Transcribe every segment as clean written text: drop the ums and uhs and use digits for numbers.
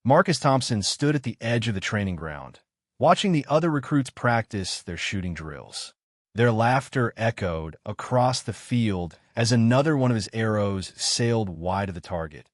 Marcus Thompson stood at the edge of the training ground, watching the other recruits practice their shooting drills. Their laughter echoed across the field as another one of his arrows sailed wide of the target,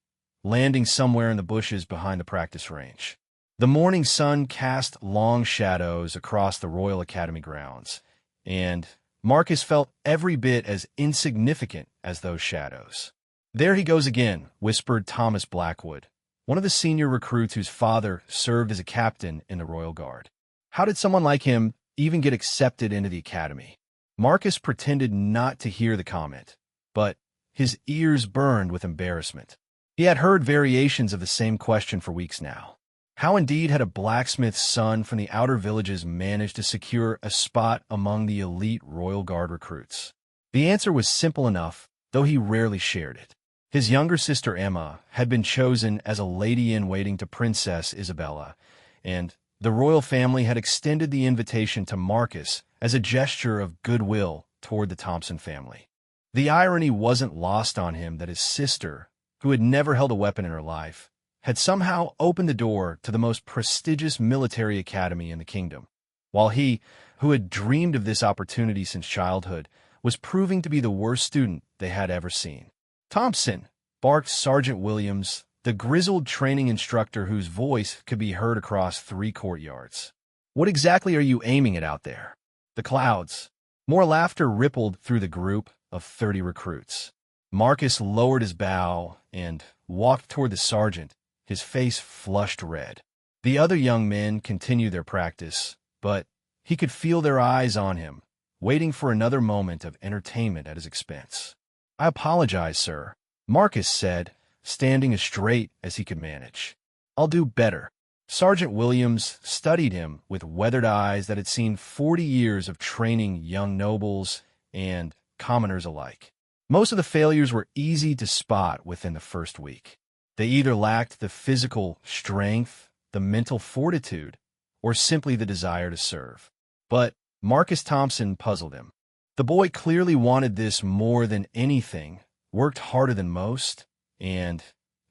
landing somewhere in the bushes behind the practice range. The morning sun cast long shadows across the Royal Academy grounds, and Marcus felt every bit as insignificant as those shadows. "There he goes again," whispered Thomas Blackwood, one of the senior recruits whose father served as a captain in the Royal Guard. "How did someone like him even get accepted into the academy?" Marcus pretended not to hear the comment, but his ears burned with embarrassment. He had heard variations of the same question for weeks now. How indeed had a blacksmith's son from the outer villages managed to secure a spot among the elite Royal Guard recruits? The answer was simple enough, though he rarely shared it. His younger sister Emma had been chosen as a lady-in-waiting to Princess Isabella, and the royal family had extended the invitation to Marcus as a gesture of goodwill toward the Thompson family. The irony wasn't lost on him that his sister, who had never held a weapon in her life, had somehow opened the door to the most prestigious military academy in the kingdom, while he, who had dreamed of this opportunity since childhood, was proving to be the worst student they had ever seen. "Thompson!" barked Sergeant Williams, the grizzled training instructor whose voice could be heard across 3 courtyards. "What exactly are you aiming at out there?" The clouds. More laughter rippled through the group of 30 recruits. Marcus lowered his bow and walked toward the sergeant, his face flushed red. The other young men continued their practice, but he could feel their eyes on him, waiting for another moment of entertainment at his expense. "I apologize, sir," Marcus said, standing as straight as he could manage. "I'll do better." Sergeant Williams studied him with weathered eyes that had seen 40 years of training young nobles and commoners alike. Most of the failures were easy to spot within the first week. They either lacked the physical strength, the mental fortitude, or simply the desire to serve. But Marcus Thompson puzzled him. The boy clearly wanted this more than anything, worked harder than most, and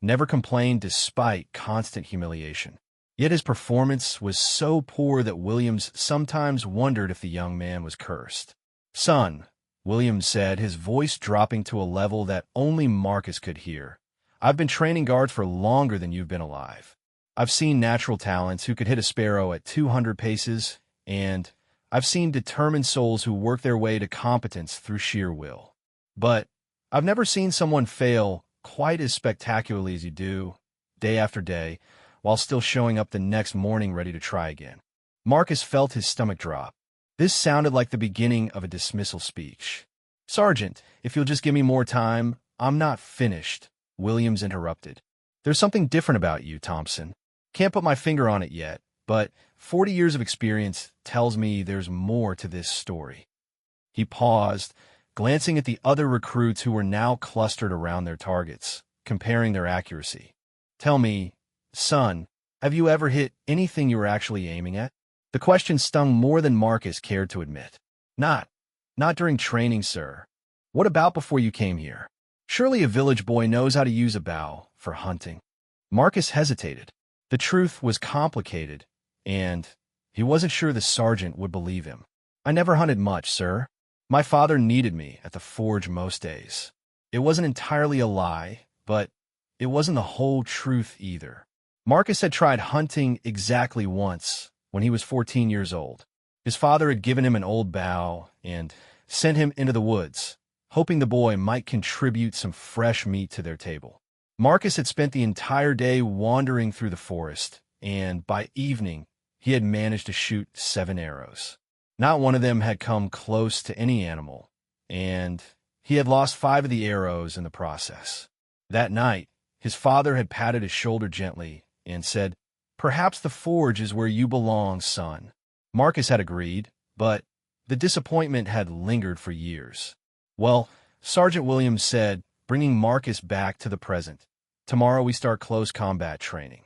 never complained despite constant humiliation. Yet his performance was so poor that Williams sometimes wondered if the young man was cursed. "Son," Williams said, his voice dropping to a level that only Marcus could hear, "I've been training guards for longer than you've been alive. I've seen natural talents who could hit a sparrow at 200 paces, and I've seen determined souls who work their way to competence through sheer will. But I've never seen someone fail quite as spectacularly as you do, day after day, while still showing up the next morning ready to try again." Marcus felt his stomach drop. This sounded like the beginning of a dismissal speech. "Sergeant, if you'll just give me more time, I'm not finished," Williams interrupted. "There's something different about you, Thompson. Can't put my finger on it yet, but 40 years of experience tells me there's more to this story." He paused, glancing at the other recruits who were now clustered around their targets, comparing their accuracy. "Tell me, son, have you ever hit anything you were actually aiming at?" The question stung more than Marcus cared to admit. Not during training, sir. What about before you came here? Surely a village boy knows how to use a bow for hunting." Marcus hesitated. The truth was complicated, and he wasn't sure the sergeant would believe him. "I never hunted much, sir. My father needed me at the forge most days." It wasn't entirely a lie, but it wasn't the whole truth either. Marcus had tried hunting exactly once when he was 14 years old. His father had given him an old bow and sent him into the woods, hoping the boy might contribute some fresh meat to their table. Marcus had spent the entire day wandering through the forest, and by evening, he had managed to shoot 7 arrows. Not one of them had come close to any animal, and he had lost 5 of the arrows in the process. That night, his father had patted his shoulder gently and said, "Perhaps the forge is where you belong, son." Marcus had agreed, but the disappointment had lingered for years. "Well," Sergeant Williams said, bringing Marcus back to the present, "tomorrow we start close combat training.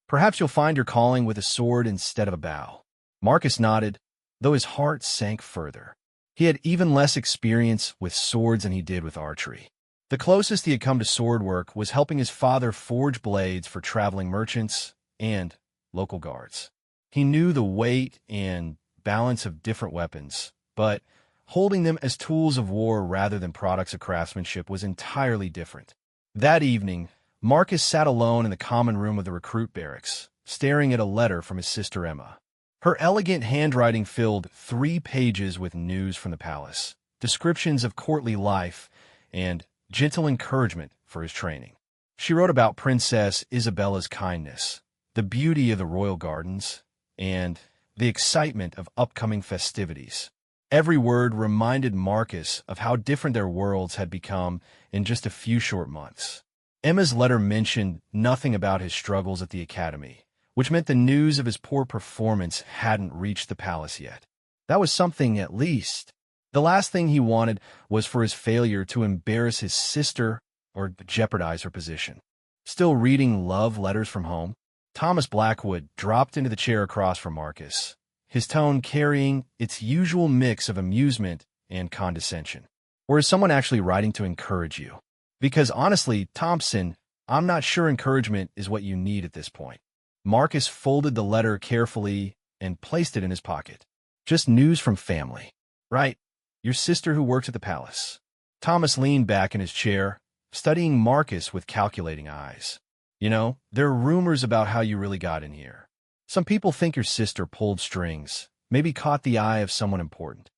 Perhaps you'll find your calling with a sword instead of a bow." Marcus nodded, though his heart sank further. He had even less experience with swords than he did with archery. The closest he had come to sword work was helping his father forge blades for traveling merchants and local guards. He knew the weight and balance of different weapons, but holding them as tools of war rather than products of craftsmanship was entirely different. That evening, Marcus sat alone in the common room of the recruit barracks, staring at a letter from his sister Emma. Her elegant handwriting filled 3 pages with news from the palace, descriptions of courtly life, and gentle encouragement for his training. She wrote about Princess Isabella's kindness, the beauty of the royal gardens, and the excitement of upcoming festivities. Every word reminded Marcus of how different their worlds had become in just a few short months. Emma's letter mentioned nothing about his struggles at the academy, which meant the news of his poor performance hadn't reached the palace yet. That was something, at least. The last thing he wanted was for his failure to embarrass his sister or jeopardize her position. Still reading love letters from home, Thomas Blackwood dropped into the chair across from Marcus, his tone carrying its usual mix of amusement and condescension. Or is someone actually writing to encourage you? Because honestly, Thompson, I'm not sure encouragement is what you need at this point. Marcus folded the letter carefully and placed it in his pocket. Just news from family. Right, your sister who works at the palace. Thomas leaned back in his chair, studying Marcus with calculating eyes. You know, there are rumors about how you really got in here. Some people think your sister pulled strings, maybe caught the eye of someone important.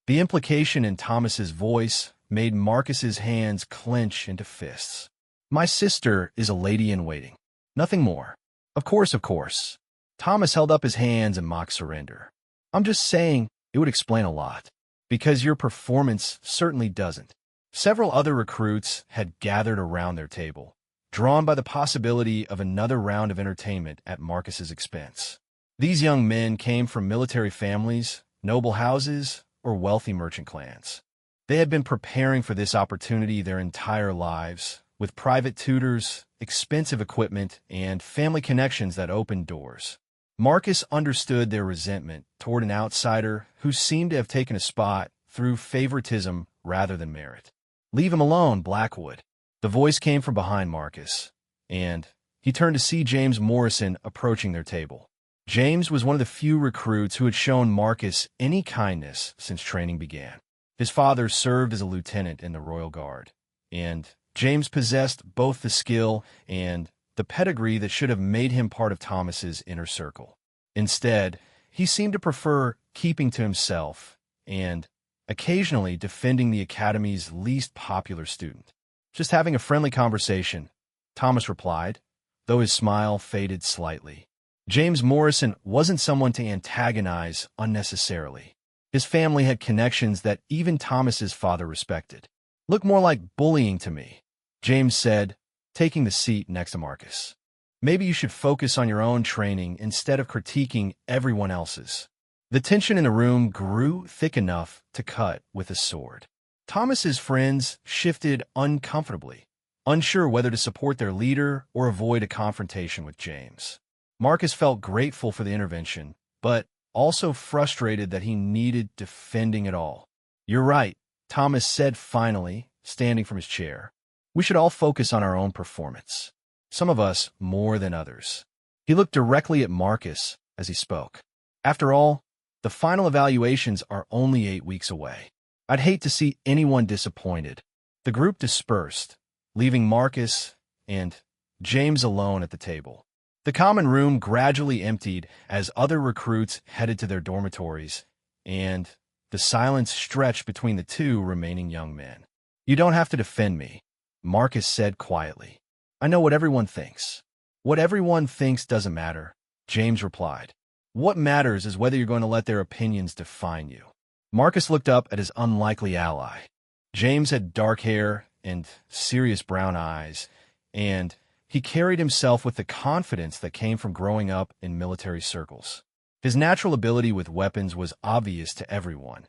The implication in Thomas's voice made Marcus's hands clench into fists. My sister is a lady in waiting. Nothing more. Of course. Thomas held up his hands in mock surrender. I'm just saying it would explain a lot. Because your performance certainly doesn't. Several other recruits had gathered around their table, drawn by the possibility of another round of entertainment at Marcus's expense. These young men came from military families, noble houses, or wealthy merchant clans. They had been preparing for this opportunity their entire lives, with private tutors, expensive equipment, and family connections that opened doors. Marcus understood their resentment toward an outsider who seemed to have taken a spot through favoritism rather than merit. Leave him alone, Blackwood. The voice came from behind Marcus, and he turned to see James Morrison approaching their table. James was one of the few recruits who had shown Marcus any kindness since training began. His father served as a lieutenant in the Royal Guard, and James possessed both the skill and the pedigree that should have made him part of Thomas's inner circle. Instead, he seemed to prefer keeping to himself and occasionally defending the Academy's least popular student. Just having a friendly conversation, Thomas replied, though his smile faded slightly. James Morrison wasn't someone to antagonize unnecessarily. His family had connections that even Thomas's father respected. Looked more like bullying to me, James said, taking the seat next to Marcus. Maybe you should focus on your own training instead of critiquing everyone else's. The tension in the room grew thick enough to cut with a sword. Thomas's friends shifted uncomfortably, unsure whether to support their leader or avoid a confrontation with James. Marcus felt grateful for the intervention, but also frustrated that he needed defending it all. You're right, Thomas said finally, standing from his chair. We should all focus on our own performance. Some of us more than others. He looked directly at Marcus as he spoke. After all, the final evaluations are only 8 weeks away. I'd hate to see anyone disappointed. The group dispersed, leaving Marcus and James alone at the table. The common room gradually emptied as other recruits headed to their dormitories, and the silence stretched between the 2 remaining young men. You don't have to defend me, Marcus said quietly. I know what everyone thinks. What everyone thinks doesn't matter, James replied. What matters is whether you're going to let their opinions define you. Marcus looked up at his unlikely ally. James had dark hair and serious brown eyes, and he carried himself with the confidence that came from growing up in military circles. His natural ability with weapons was obvious to everyone,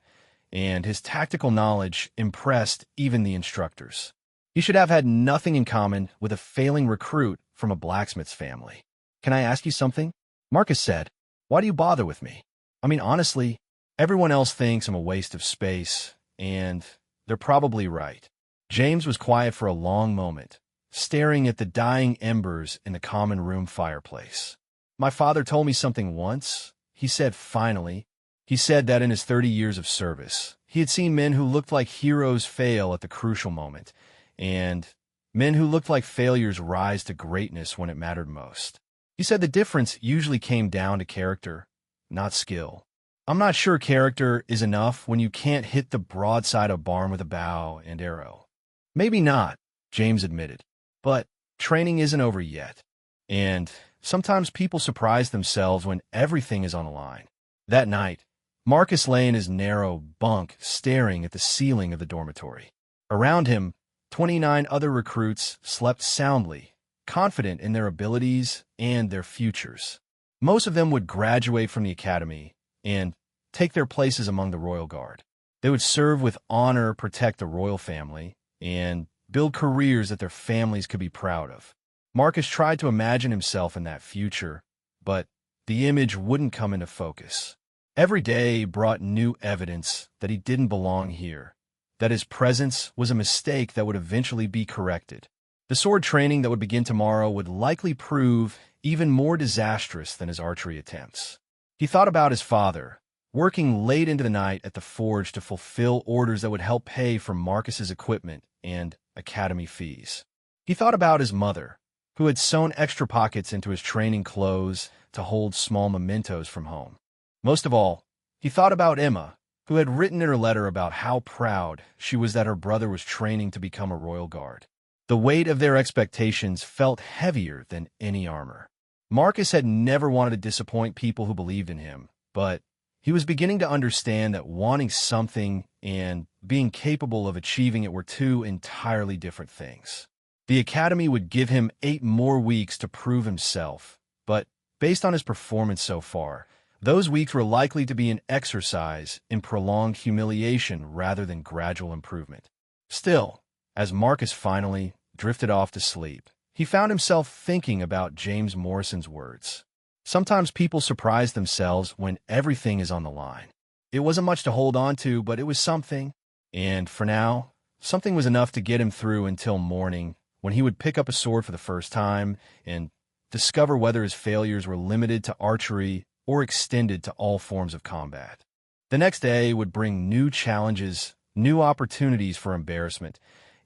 and his tactical knowledge impressed even the instructors. He should have had nothing in common with a failing recruit from a blacksmith's family. Can I ask you something? Marcus said, why do you bother with me? I mean, honestly, everyone else thinks I'm a waste of space, and they're probably right. James was quiet for a long moment, staring at the dying embers in the common room fireplace. My father told me something once, he said finally. He said that in his 30 years of service, he had seen men who looked like heroes fail at the crucial moment, and men who looked like failures rise to greatness when it mattered most. He said the difference usually came down to character, not skill. I'm not sure character is enough when you can't hit the broadside of a barn with a bow and arrow. Maybe not, James admitted, but training isn't over yet. And sometimes people surprise themselves when everything is on the line. That night, Marcus lay in his narrow bunk staring at the ceiling of the dormitory. Around him, 29 other recruits slept soundly, confident in their abilities and their futures. Most of them would graduate from the academy and take their places among the royal guard. They would serve with honor, protect the royal family, and build careers that their families could be proud of. Marcus tried to imagine himself in that future, but the image wouldn't come into focus. Every day brought new evidence that he didn't belong here, that his presence was a mistake that would eventually be corrected. The sword training that would begin tomorrow would likely prove even more disastrous than his archery attempts. He thought about his father, working late into the night at the forge to fulfill orders that would help pay for Marcus's equipment and academy fees. He thought about his mother, who had sewn extra pockets into his training clothes to hold small mementos from home. Most of all, he thought about Emma, who had written in her letter about how proud she was that her brother was training to become a royal guard. The weight of their expectations felt heavier than any armor. Marcus had never wanted to disappoint people who believed in him, but he was beginning to understand that wanting something and being capable of achieving it were two entirely different things. The academy would give him 8 more weeks to prove himself, but based on his performance so far, those weeks were likely to be an exercise in prolonged humiliation rather than gradual improvement. Still, as Marcus finally drifted off to sleep, he found himself thinking about James Morrison's words. Sometimes people surprise themselves when everything is on the line. It wasn't much to hold on to, but it was something. And for now, something was enough to get him through until morning, when he would pick up a sword for the first time and discover whether his failures were limited to archery or extended to all forms of combat. The next day would bring new challenges, new opportunities for embarrassment,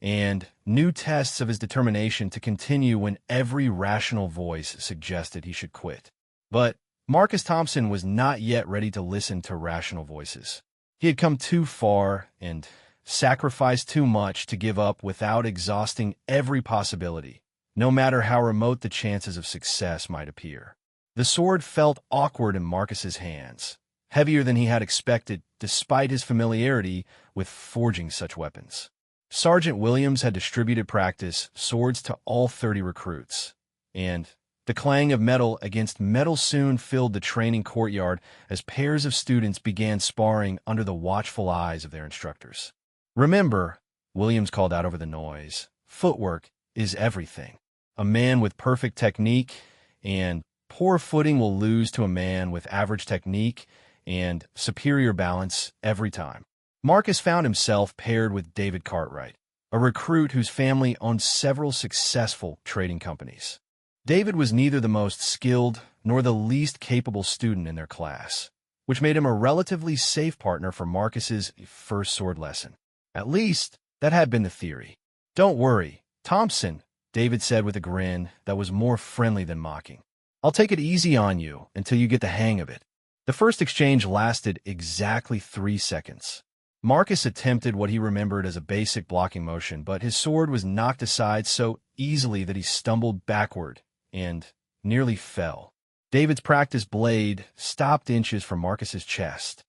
and new tests of his determination to continue when every rational voice suggested he should quit. But Marcus Thompson was not yet ready to listen to rational voices. He had come too far and sacrificed too much to give up without exhausting every possibility, no matter how remote the chances of success might appear. The sword felt awkward in Marcus's hands, heavier than he had expected despite his familiarity with forging such weapons. Sergeant Williams had distributed practice swords to all 30 recruits, and the clang of metal against metal soon filled the training courtyard as pairs of students began sparring under the watchful eyes of their instructors. "Remember," Williams called out over the noise, "footwork is everything. A man with perfect technique and poor footing will lose to a man with average technique and superior balance every time." Marcus found himself paired with David Cartwright, a recruit whose family owned several successful trading companies. David was neither the most skilled nor the least capable student in their class, which made him a relatively safe partner for Marcus's first sword lesson. At least, that had been the theory. "Don't worry, Thompson," David said with a grin that was more friendly than mocking. "I'll take it easy on you until you get the hang of it." The first exchange lasted exactly 3 seconds. Marcus attempted what he remembered as a basic blocking motion, but his sword was knocked aside so easily that he stumbled backward and nearly fell. David's practice blade stopped inches from Marcus's chest.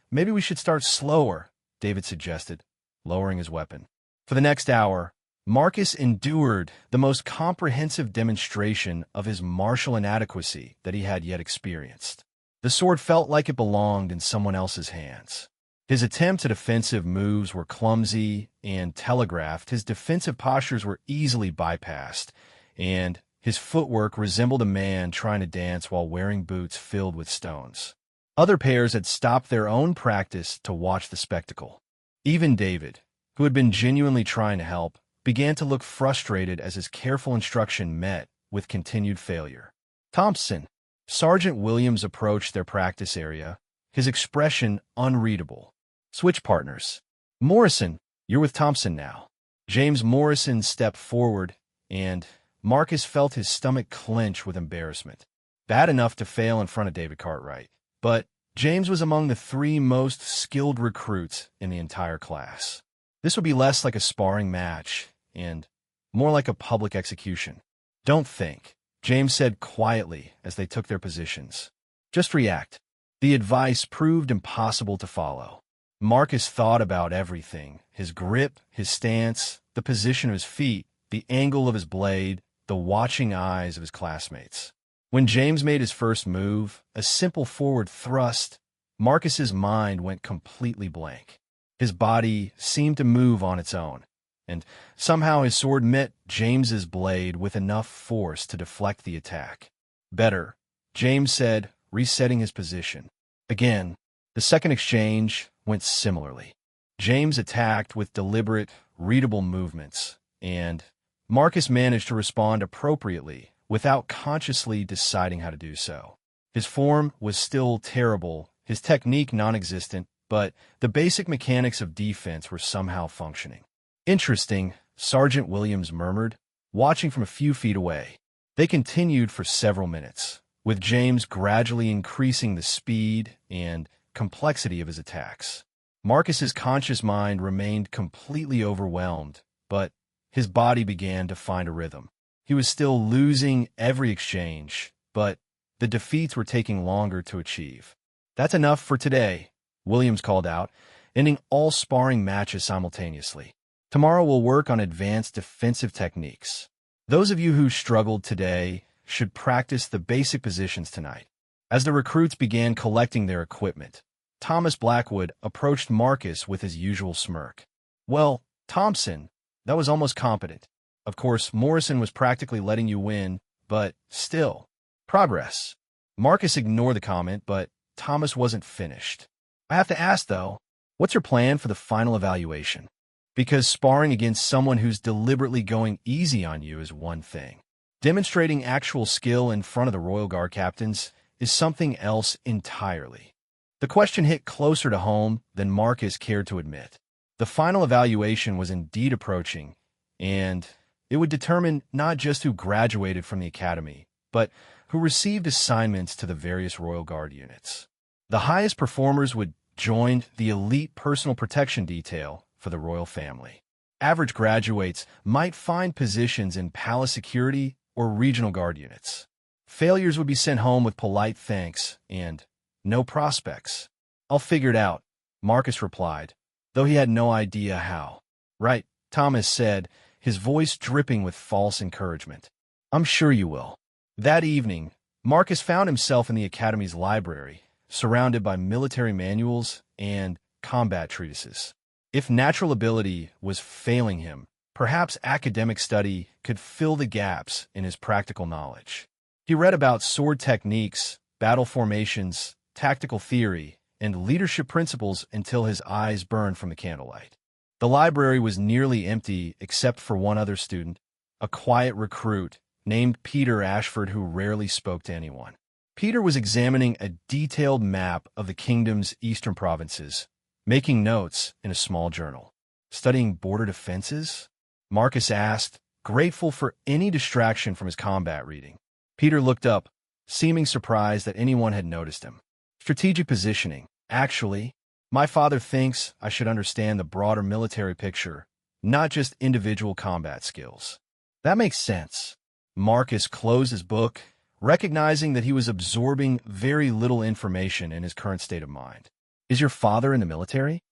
Maybe we should start slower," David suggested, lowering his weapon. For the next hour, Marcus endured the most comprehensive demonstration of his martial inadequacy that he had yet experienced. The sword felt like it belonged in someone else's hands. His attempts at offensive moves were clumsy and telegraphed, his defensive postures were easily bypassed, and his footwork resembled a man trying to dance while wearing boots filled with stones. Other pairs had stopped their own practice to watch the spectacle. Even David, who had been genuinely trying to help, began to look frustrated as his careful instruction met with continued failure. Thompson. Sergeant Williams approached their practice area, his expression unreadable. Switch partners. Morrison, you're with Thompson now. James Morrison stepped forward, and Marcus felt his stomach clench with embarrassment. Bad enough to fail in front of David Cartwright, but James was among the 3 most skilled recruits in the entire class. This would be less like a sparring match and more like a public execution. Don't think, James said quietly as they took their positions. Just react. The advice proved impossible to follow. Marcus thought about everything: his grip, his stance, the position of his feet, the angle of his blade, the watching eyes of his classmates. When James made his first move, a simple forward thrust, Marcus's mind went completely blank. His body seemed to move on its own, and somehow his sword met James's blade with enough force to deflect the attack. Better, James said, resetting his position. Again, the second exchange went similarly. James attacked with deliberate, readable movements, and Marcus managed to respond appropriately without consciously deciding how to do so. His form was still terrible, his technique non-existent, but the basic mechanics of defense were somehow functioning. Interesting, Sergeant Williams murmured, watching from a few feet away. They continued for several minutes, with James gradually increasing the speed and complexity of his attacks. Marcus's conscious mind remained completely overwhelmed, but his body began to find a rhythm. He was still losing every exchange, but the defeats were taking longer to achieve. That's enough for today, Williams called out, ending all sparring matches simultaneously. Tomorrow we'll work on advanced defensive techniques. Those of you who struggled today should practice the basic positions tonight. As the recruits began collecting their equipment, Thomas Blackwood approached Marcus with his usual smirk. Well, Thompson, that was almost competent. Of course, Morrison was practically letting you win, but still. Progress. Marcus ignored the comment, but Thomas wasn't finished. I have to ask, though, what's your plan for the final evaluation? Because sparring against someone who's deliberately going easy on you is one thing. Demonstrating actual skill in front of the Royal Guard captains is something else entirely. The question hit closer to home than Marcus cared to admit. The final evaluation was indeed approaching, and it would determine not just who graduated from the academy, but who received assignments to the various Royal Guard units. The highest performers would join the elite personal protection detail for the royal family. Average graduates might find positions in palace security or regional guard units. Failures would be sent home with polite thanks and no prospects. I'll figure it out, Marcus replied, though he had no idea how. Right, Thomas said, his voice dripping with false encouragement. I'm sure you will. That evening, Marcus found himself in the Academy's library, surrounded by military manuals and combat treatises. If natural ability was failing him, perhaps academic study could fill the gaps in his practical knowledge. He read about sword techniques, battle formations, tactical theory, and leadership principles until his eyes burned from the candlelight. The library was nearly empty except for one other student, a quiet recruit named Peter Ashford who rarely spoke to anyone. Peter was examining a detailed map of the kingdom's eastern provinces, making notes in a small journal. Studying border defenses? Marcus asked, grateful for any distraction from his combat reading. Peter looked up, seeming surprised that anyone had noticed him. Strategic positioning. Actually, my father thinks I should understand the broader military picture, not just individual combat skills. That makes sense. Marcus closed his book, recognizing that he was absorbing very little information in his current state of mind. Is your father in the military?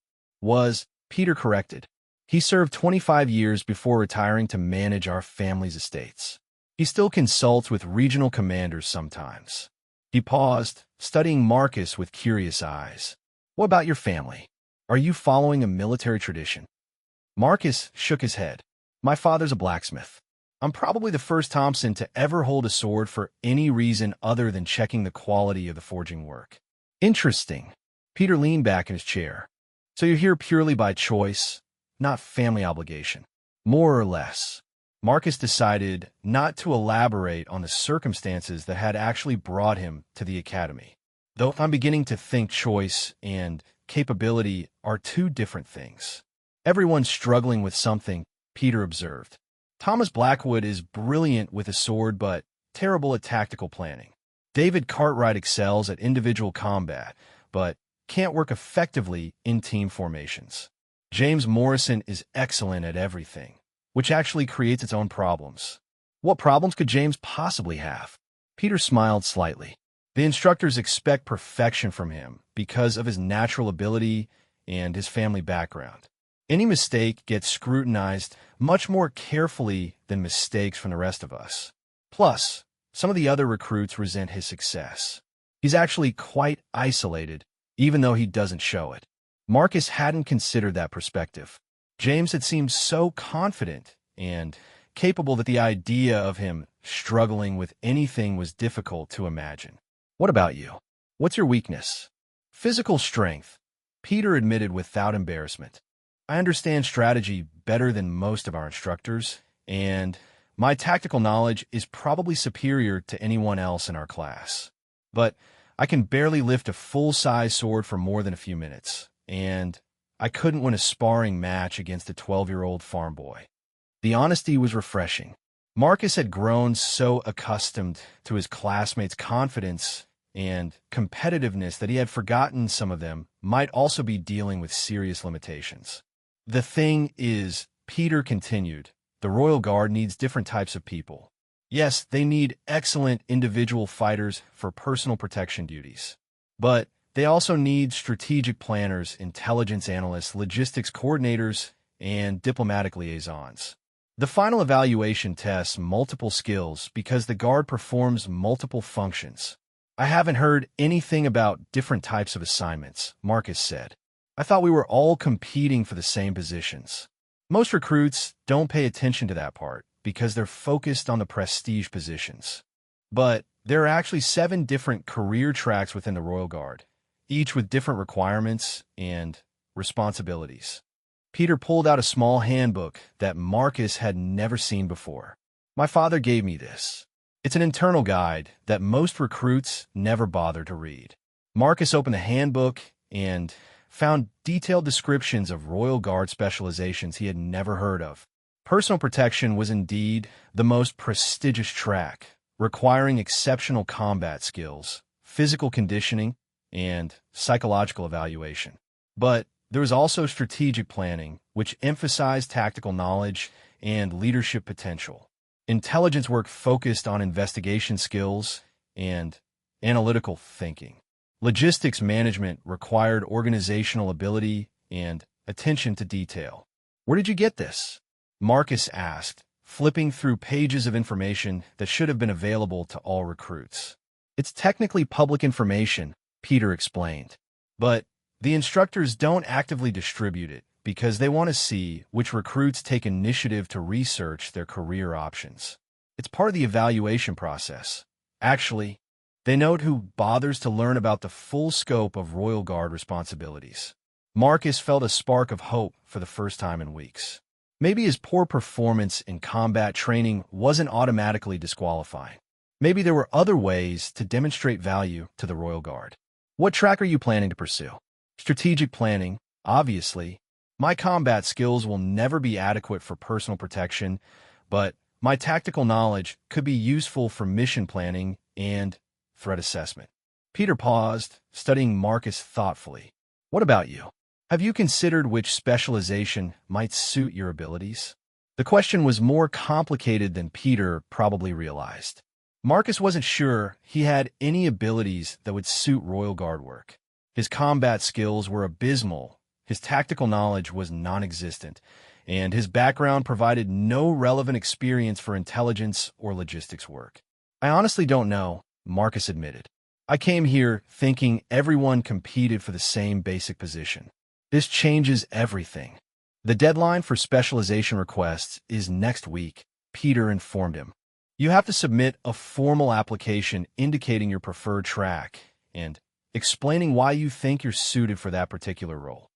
Peter corrected. He served 25 years before retiring to manage our family's estates. He still consults with regional commanders sometimes. He paused, studying Marcus with curious eyes. What about your family? Are you following a military tradition? Marcus shook his head. My father's a blacksmith. I'm probably the first Thompson to ever hold a sword for any reason other than checking the quality of the forging work. Interesting. Peter leaned back in his chair. So you're here purely by choice, not family obligation. More or less. Marcus decided not to elaborate on the circumstances that had actually brought him to the academy. Though I'm beginning to think choice and capability are two different things. Everyone's struggling with something, Peter observed. Thomas Blackwood is brilliant with a sword but terrible at tactical planning. David Cartwright excels at individual combat, but can't work effectively in team formations. James Morrison is excellent at everything, which actually creates its own problems. What problems could James possibly have? Peter smiled slightly. The instructors expect perfection from him because of his natural ability and his family background. Any mistake gets scrutinized much more carefully than mistakes from the rest of us. Plus, some of the other recruits resent his success. He's actually quite isolated, even though he doesn't show it. Marcus hadn't considered that perspective. James had seemed so confident and capable that the idea of him struggling with anything was difficult to imagine. What about you? What's your weakness? Physical strength, Peter admitted without embarrassment. I understand strategy better than most of our instructors, and my tactical knowledge is probably superior to anyone else in our class. But I can barely lift a full-size sword for more than a few minutes, and I couldn't win a sparring match against a 12-year-old farm boy. The honesty was refreshing. Marcus had grown so accustomed to his classmates' confidence and competitiveness that he had forgotten some of them might also be dealing with serious limitations. The thing is, Peter continued, the Royal Guard needs different types of people. Yes, they need excellent individual fighters for personal protection duties. But they also need strategic planners, intelligence analysts, logistics coordinators, and diplomatic liaisons. The final evaluation tests multiple skills because the Guard performs multiple functions. I haven't heard anything about different types of assignments, Marcus said. I thought we were all competing for the same positions. Most recruits don't pay attention to that part because they're focused on the prestige positions. But there are actually 7 different career tracks within the Royal Guard, each with different requirements and responsibilities. Peter pulled out a small handbook that Marcus had never seen before. My father gave me this. It's an internal guide that most recruits never bother to read. Marcus opened the handbook and found detailed descriptions of Royal Guard specializations he had never heard of. Personal protection was indeed the most prestigious track, requiring exceptional combat skills, physical conditioning, and psychological evaluation. But there was also strategic planning, which emphasized tactical knowledge and leadership potential. Intelligence work focused on investigation skills and analytical thinking. Logistics management required organizational ability and attention to detail. Where did you get this? Marcus asked, flipping through pages of information that should have been available to all recruits. It's technically public information, Peter explained, but the instructors don't actively distribute it because they want to see which recruits take initiative to research their career options. It's part of the evaluation process. Actually, they note who bothers to learn about the full scope of Royal Guard responsibilities. Marcus felt a spark of hope for the first time in weeks. Maybe his poor performance in combat training wasn't automatically disqualifying. Maybe there were other ways to demonstrate value to the Royal Guard. What track are you planning to pursue? Strategic planning, obviously. My combat skills will never be adequate for personal protection, but my tactical knowledge could be useful for mission planning and threat assessment. Peter paused, studying Marcus thoughtfully. What about you? Have you considered which specialization might suit your abilities? The question was more complicated than Peter probably realized. Marcus wasn't sure he had any abilities that would suit Royal Guard work. His combat skills were abysmal, his tactical knowledge was non-existent, and his background provided no relevant experience for intelligence or logistics work. I honestly don't know, Marcus admitted. I came here thinking everyone competed for the same basic position. This changes everything. The deadline for specialization requests is next week, Peter informed him. You have to submit a formal application indicating your preferred track and explaining why you think you're suited for that particular role.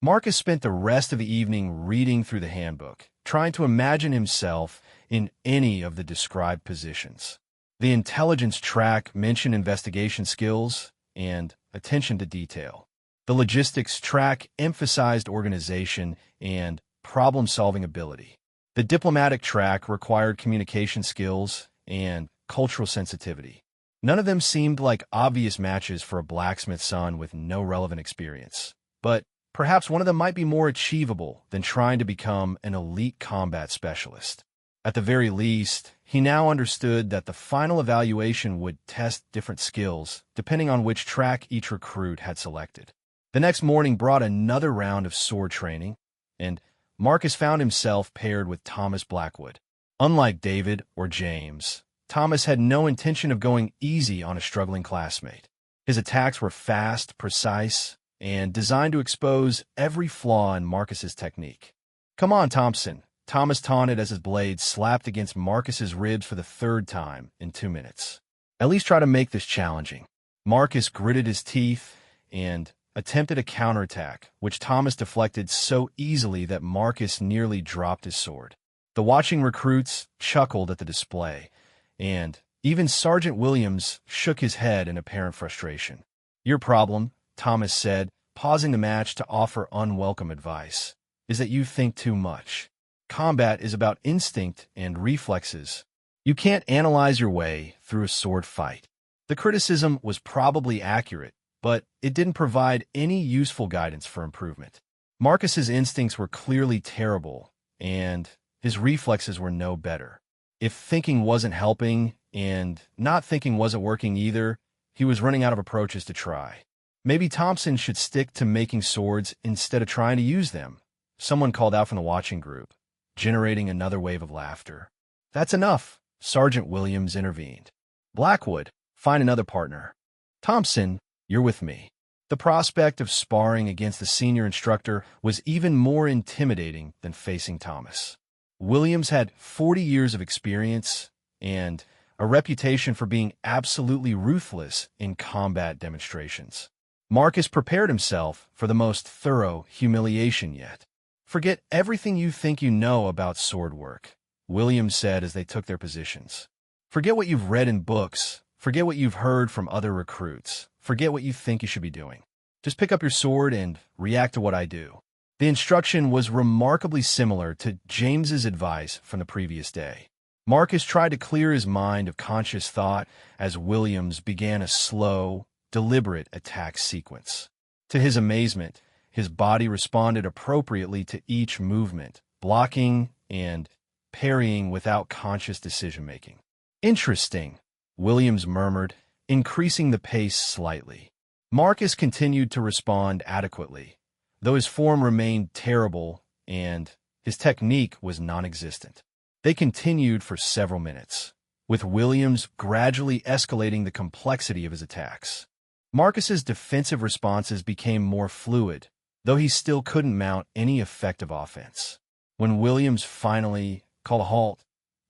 Marcus spent the rest of the evening reading through the handbook, trying to imagine himself in any of the described positions. The intelligence track mentioned investigation skills and attention to detail. The logistics track emphasized organization and problem-solving ability. The diplomatic track required communication skills and cultural sensitivity. None of them seemed like obvious matches for a blacksmith's son with no relevant experience. But perhaps one of them might be more achievable than trying to become an elite combat specialist. At the very least, he now understood that the final evaluation would test different skills depending on which track each recruit had selected. The next morning brought another round of sword training, and Marcus found himself paired with Thomas Blackwood. Unlike David or James, Thomas had no intention of going easy on a struggling classmate. His attacks were fast, precise, and designed to expose every flaw in Marcus's technique. "Come on, Thompson," Thomas taunted as his blade slapped against Marcus's ribs for the third time in 2 minutes. "At least try to make this challenging." Marcus gritted his teeth and attempted a counterattack, which Thomas deflected so easily that Marcus nearly dropped his sword. The watching recruits chuckled at the display, and even Sergeant Williams shook his head in apparent frustration. "Your problem," Thomas said, pausing the match to offer unwelcome advice, "is that you think too much. Combat is about instinct and reflexes. You can't analyze your way through a sword fight." The criticism was probably accurate, but it didn't provide any useful guidance for improvement. Marcus's instincts were clearly terrible, and his reflexes were no better. If thinking wasn't helping, and not thinking wasn't working either, he was running out of approaches to try. Maybe Thompson should stick to making swords instead of trying to use them, someone called out from the watching group, generating another wave of laughter. "That's enough," Sergeant Williams intervened. "Blackwood, find another partner. Thompson, you're with me." The prospect of sparring against the senior instructor was even more intimidating than facing Thomas. Williams had 40 years of experience and a reputation for being absolutely ruthless in combat demonstrations. Marcus prepared himself for the most thorough humiliation yet. "Forget everything you think you know about sword work," Williams said as they took their positions. "Forget what you've read in books. Forget what you've heard from other recruits. Forget what you think you should be doing. Just pick up your sword and react to what I do." The instruction was remarkably similar to James's advice from the previous day. Marcus tried to clear his mind of conscious thought as Williams began a slow, deliberate attack sequence. To his amazement, his body responded appropriately to each movement, blocking and parrying without conscious decision-making. "Interesting," Williams murmured, increasing the pace slightly. Marcus continued to respond adequately, though his form remained terrible and his technique was non-existent. They continued for several minutes, with Williams gradually escalating the complexity of his attacks. Marcus's defensive responses became more fluid, though he still couldn't mount any effective offense. When Williams finally called a halt,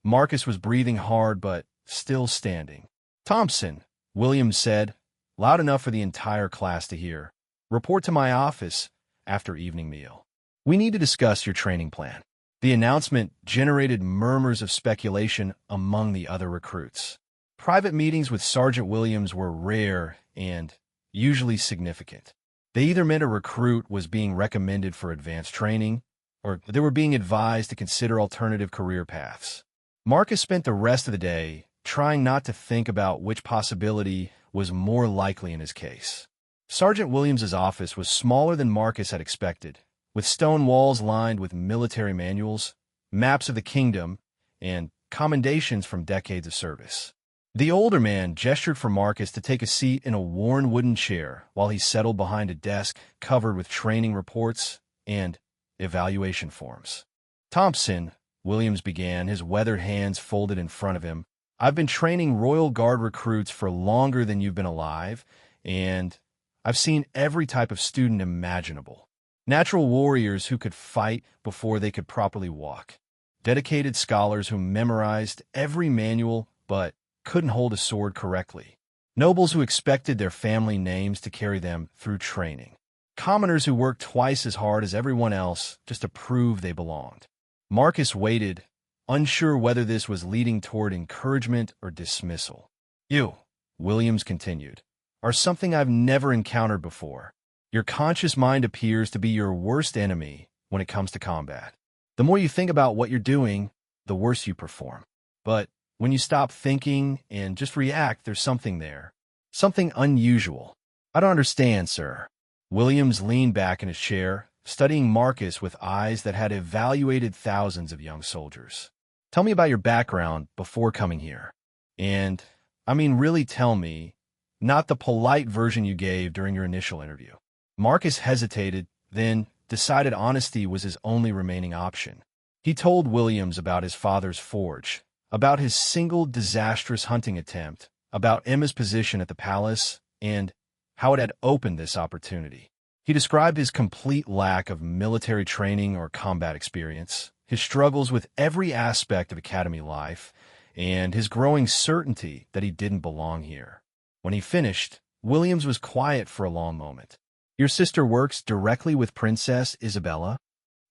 Marcus was breathing hard but still standing. "Thompson," Williams said, loud enough for the entire class to hear, "report to my office after evening meal. We need to discuss your training plan." The announcement generated murmurs of speculation among the other recruits. Private meetings with Sergeant Williams were rare and usually significant. They either meant a recruit was being recommended for advanced training, or they were being advised to consider alternative career paths. Marcus spent the rest of the day trying not to think about which possibility was more likely in his case. Sergeant Williams's office was smaller than Marcus had expected, with stone walls lined with military manuals, maps of the kingdom, and commendations from decades of service. The older man gestured for Marcus to take a seat in a worn wooden chair while he settled behind a desk covered with training reports and evaluation forms. "Thompson," Williams began, his weathered hands folded in front of him, "I've been training Royal Guard recruits for longer than you've been alive, and I've seen every type of student imaginable. Natural warriors who could fight before they could properly walk. Dedicated scholars who memorized every manual but couldn't hold a sword correctly. Nobles who expected their family names to carry them through training. Commoners who worked twice as hard as everyone else just to prove they belonged. Marcus waited, unsure whether this was leading toward encouragement or dismissal. You, Williams continued, are something I've never encountered before. Your conscious mind appears to be your worst enemy when it comes to combat. The more you think about what you're doing, the worse you perform. But when you stop thinking and just react, there's something there. Something unusual. I don't understand, sir. Williams leaned back in his chair, studying Marcus with eyes that had evaluated thousands of young soldiers. Tell me about your background before coming here. And, really tell me, not the polite version you gave during your initial interview. Marcus hesitated, then decided honesty was his only remaining option. He told Williams about his father's forge, about his single disastrous hunting attempt, about Emma's position at the palace, and how it had opened this opportunity. He described his complete lack of military training or combat experience, his struggles with every aspect of academy life, and his growing certainty that he didn't belong here. When he finished, Williams was quiet for a long moment. Your sister works directly with Princess Isabella?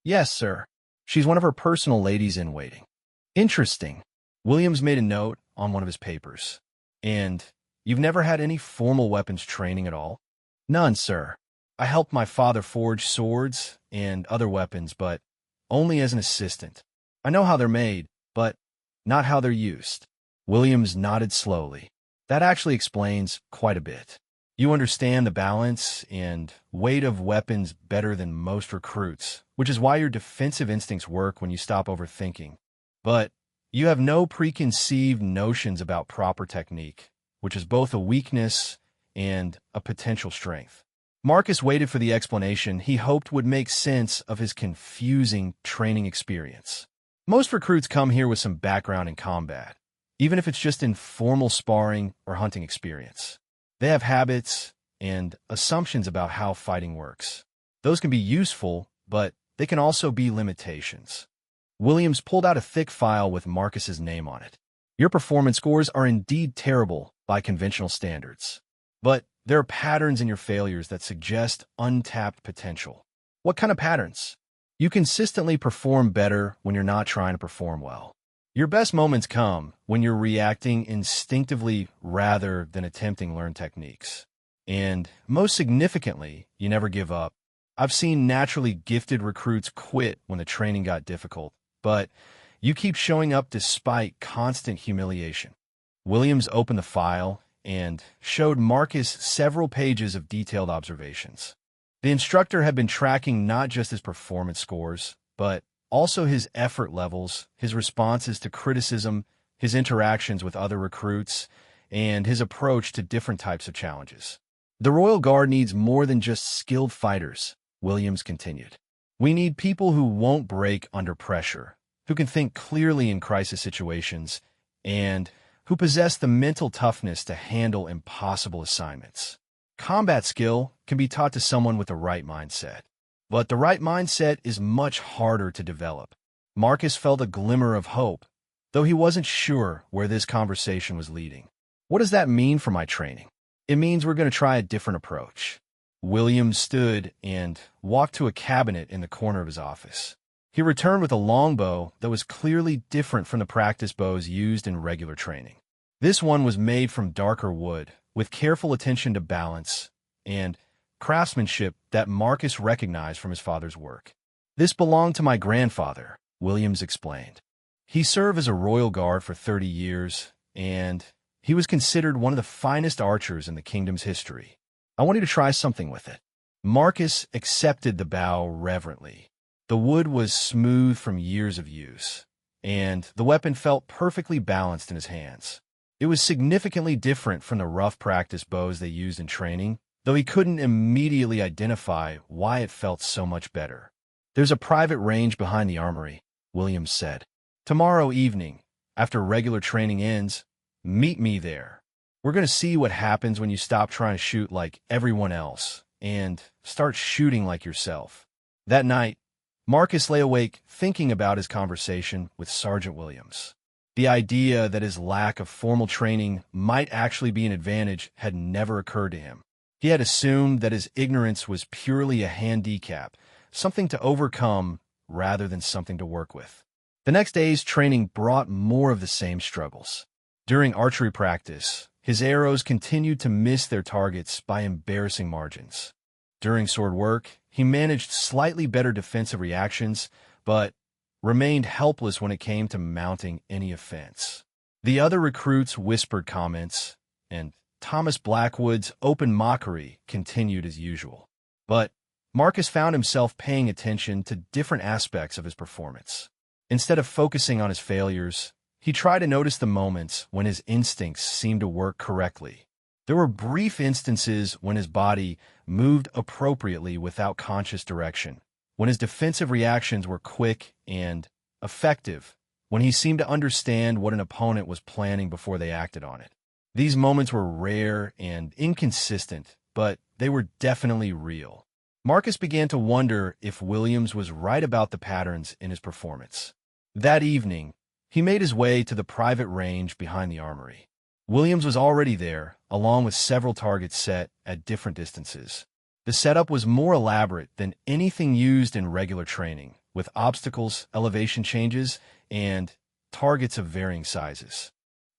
Yes, sir. She's one of her personal ladies-in-waiting. Interesting. Williams made a note on one of his papers. And you've never had any formal weapons training at all? None, sir. I helped my father forge swords and other weapons, but only as an assistant. I know how they're made, but not how they're used. Williams nodded slowly. That actually explains quite a bit. You understand the balance and weight of weapons better than most recruits, which is why your defensive instincts work when you stop overthinking. But you have no preconceived notions about proper technique, which is both a weakness and a potential strength. Marcus waited for the explanation he hoped would make sense of his confusing training experience. Most recruits come here with some background in combat, even if it's just in formal sparring or hunting experience. They have habits and assumptions about how fighting works. Those can be useful, but they can also be limitations. Williams pulled out a thick file with Marcus's name on it. Your performance scores are indeed terrible by conventional standards, but there are patterns in your failures that suggest untapped potential. What kind of patterns? You consistently perform better when you're not trying to perform well. Your best moments come when you're reacting instinctively rather than attempting learned techniques. And most significantly, you never give up. I've seen naturally gifted recruits quit when the training got difficult, but you keep showing up despite constant humiliation. Williams opened the file and showed Marcus several pages of detailed observations. The instructor had been tracking not just his performance scores, but also his effort levels, his responses to criticism, his interactions with other recruits, and his approach to different types of challenges. The Royal Guard needs more than just skilled fighters, Williams continued. We need people who won't break under pressure, who can think clearly in crisis situations, and who possess the mental toughness to handle impossible assignments. Combat skill can be taught to someone with the right mindset. But the right mindset is much harder to develop. Marcus felt a glimmer of hope, though he wasn't sure where this conversation was leading. What does that mean for my training? It means we're going to try a different approach. Williams stood and walked to a cabinet in the corner of his office. He returned with a longbow that was clearly different from the practice bows used in regular training. This one was made from darker wood, with careful attention to balance and craftsmanship that Marcus recognized from his father's work. This belonged to my grandfather, Williams explained. He served as a royal guard for 30 years, and he was considered one of the finest archers in the kingdom's history. I wanted to try something with it. Marcus accepted the bow reverently. The wood was smooth from years of use, and the weapon felt perfectly balanced in his hands. It was significantly different from the rough practice bows they used in training, though he couldn't immediately identify why it felt so much better. There's a private range behind the armory, Williams said. Tomorrow evening, after regular training ends, meet me there. We're going to see what happens when you stop trying to shoot like everyone else and start shooting like yourself. That night, Marcus lay awake thinking about his conversation with Sergeant Williams. The idea that his lack of formal training might actually be an advantage had never occurred to him. He had assumed that his ignorance was purely a handicap, something to overcome rather than something to work with. The next day's training brought more of the same struggles. During archery practice, his arrows continued to miss their targets by embarrassing margins. During sword work, he managed slightly better defensive reactions, but remained helpless when it came to mounting any offense. The other recruits whispered comments, and Thomas Blackwood's open mockery continued as usual. But Marcus found himself paying attention to different aspects of his performance. Instead of focusing on his failures, he tried to notice the moments when his instincts seemed to work correctly. There were brief instances when his body moved appropriately without conscious direction, when his defensive reactions were quick and effective, when he seemed to understand what an opponent was planning before they acted on it. These moments were rare and inconsistent, but they were definitely real. Marcus began to wonder if Williams was right about the patterns in his performance. That evening, he made his way to the private range behind the armory. Williams was already there, along with several targets set at different distances. The setup was more elaborate than anything used in regular training, with obstacles, elevation changes, and targets of varying sizes.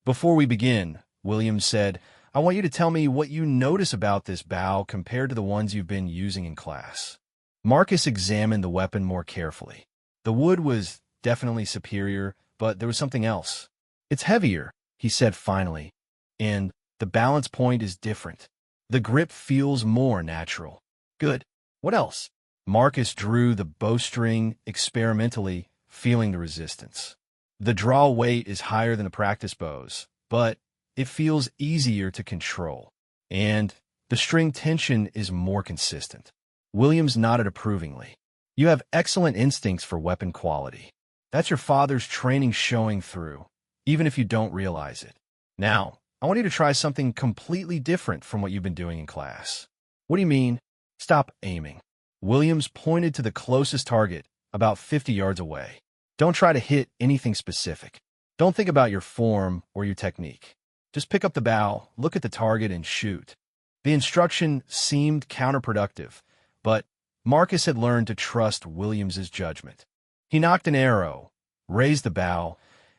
"Before we begin," Williams said, "I want you to tell me what you notice about this bow compared to the ones you've been using in class." Marcus examined the weapon more carefully. The wood was definitely superior, but there was something else. "It's heavier," he said finally, "and the balance point is different. The grip feels more natural." "Good. What else?" Marcus drew the bowstring experimentally, feeling the resistance. "The draw weight is higher than the practice bows, but it feels easier to control, and the string tension is more consistent." Williams nodded approvingly. "You have excellent instincts for weapon quality. That's your father's training showing through, even if you don't realize it. Now, I want you to try something completely different from what you've been doing in class." "What do you mean?" "Stop aiming." Williams pointed to the closest target, about 50 yards away. "Don't try to hit anything specific. Don't think about your form or your technique. Just pick up the bow, look at the target, and shoot." The instruction seemed counterproductive, but Marcus had learned to trust Williams's judgment. He knocked an arrow, raised the bow,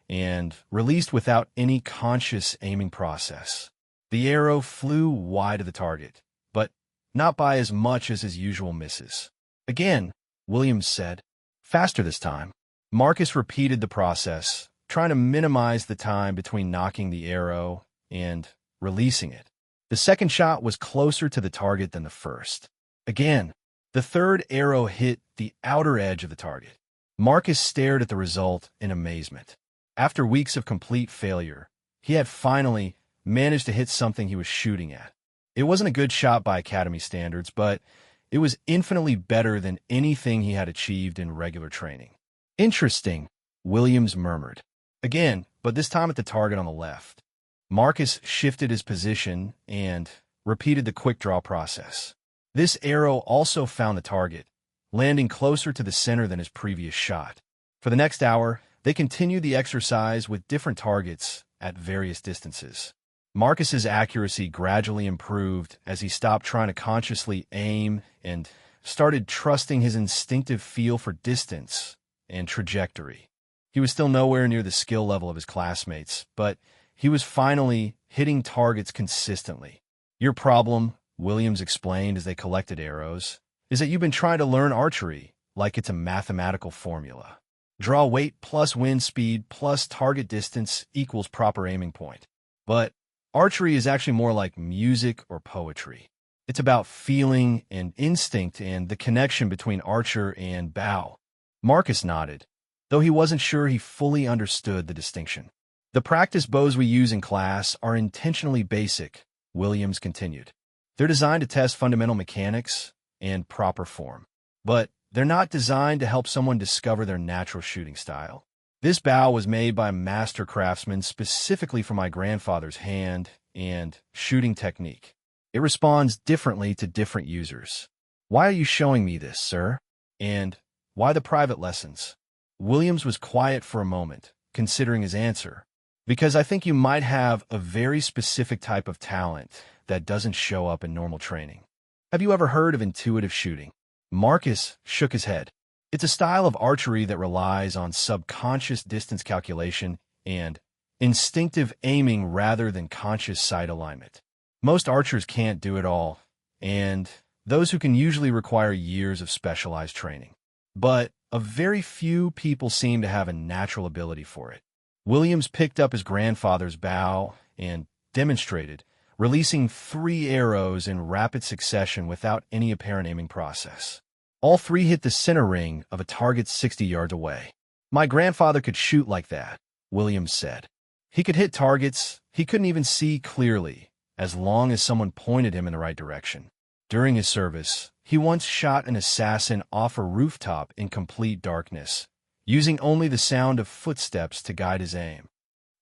and released without any conscious aiming process. The arrow flew wide of the target, but not by as much as his usual misses. "Again," Williams said. "Faster this time." Marcus repeated the process, trying to minimize the time between knocking the arrow and releasing it. The second shot was closer to the target than the first. Again, the third arrow hit the outer edge of the target. Marcus stared at the result in amazement. After weeks of complete failure, he had finally managed to hit something he was shooting at. It wasn't a good shot by Academy standards, but it was infinitely better than anything he had achieved in regular training. "Interesting," Williams murmured. Again, but this time at the target on the left. Marcus shifted his position and repeated the quick draw process. This arrow also found the target, landing closer to the center than his previous shot. For the next hour, they continued the exercise with different targets at various distances. Marcus's accuracy gradually improved as he stopped trying to consciously aim and started trusting his instinctive feel for distance and trajectory. He was still nowhere near the skill level of his classmates, but he was finally hitting targets consistently. "Your problem," Williams explained as they collected arrows, "is that you've been trying to learn archery like it's a mathematical formula. Draw weight plus wind speed plus target distance equals proper aiming point. But archery is actually more like music or poetry. It's about feeling and instinct and the connection between archer and bow." Marcus nodded, though he wasn't sure he fully understood the distinction. "The practice bows we use in class are intentionally basic," Williams continued. "They're designed to test fundamental mechanics and proper form. But they're not designed to help someone discover their natural shooting style. This bow was made by a master craftsman specifically for my grandfather's hand and shooting technique. It responds differently to different users. Why are you showing me this, sir? And why the private lessons?" Williams was quiet for a moment, considering his answer. because I think you might have a very specific type of talent that doesn't show up in normal training. Have you ever heard of intuitive shooting? Marcus shook his head. It's a style of archery that relies on subconscious distance calculation and instinctive aiming rather than conscious sight alignment. Most archers can't do it all, and those who can usually require years of specialized training. But a very few people seem to have a natural ability for it. Williams picked up his grandfather's bow and demonstrated, releasing 3 arrows in rapid succession without any apparent aiming process. All 3 hit the center ring of a target 60 yards away. My grandfather could shoot like that, Williams said. He could hit targets he couldn't even see clearly, as long as someone pointed him in the right direction. During his service, he once shot an assassin off a rooftop in complete darkness, using only the sound of footsteps to guide his aim.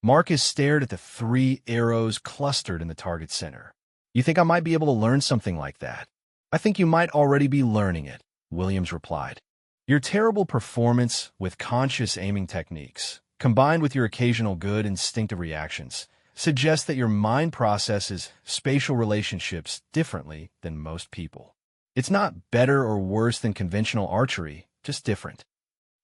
Marcus stared at the 3 arrows clustered in the target center. You think I might be able to learn something like that? I think you might already be learning it, Williams replied. Your terrible performance with conscious aiming techniques, combined with your occasional good instinctive reactions, suggests that your mind processes spatial relationships differently than most people. It's not better or worse than conventional archery, just different.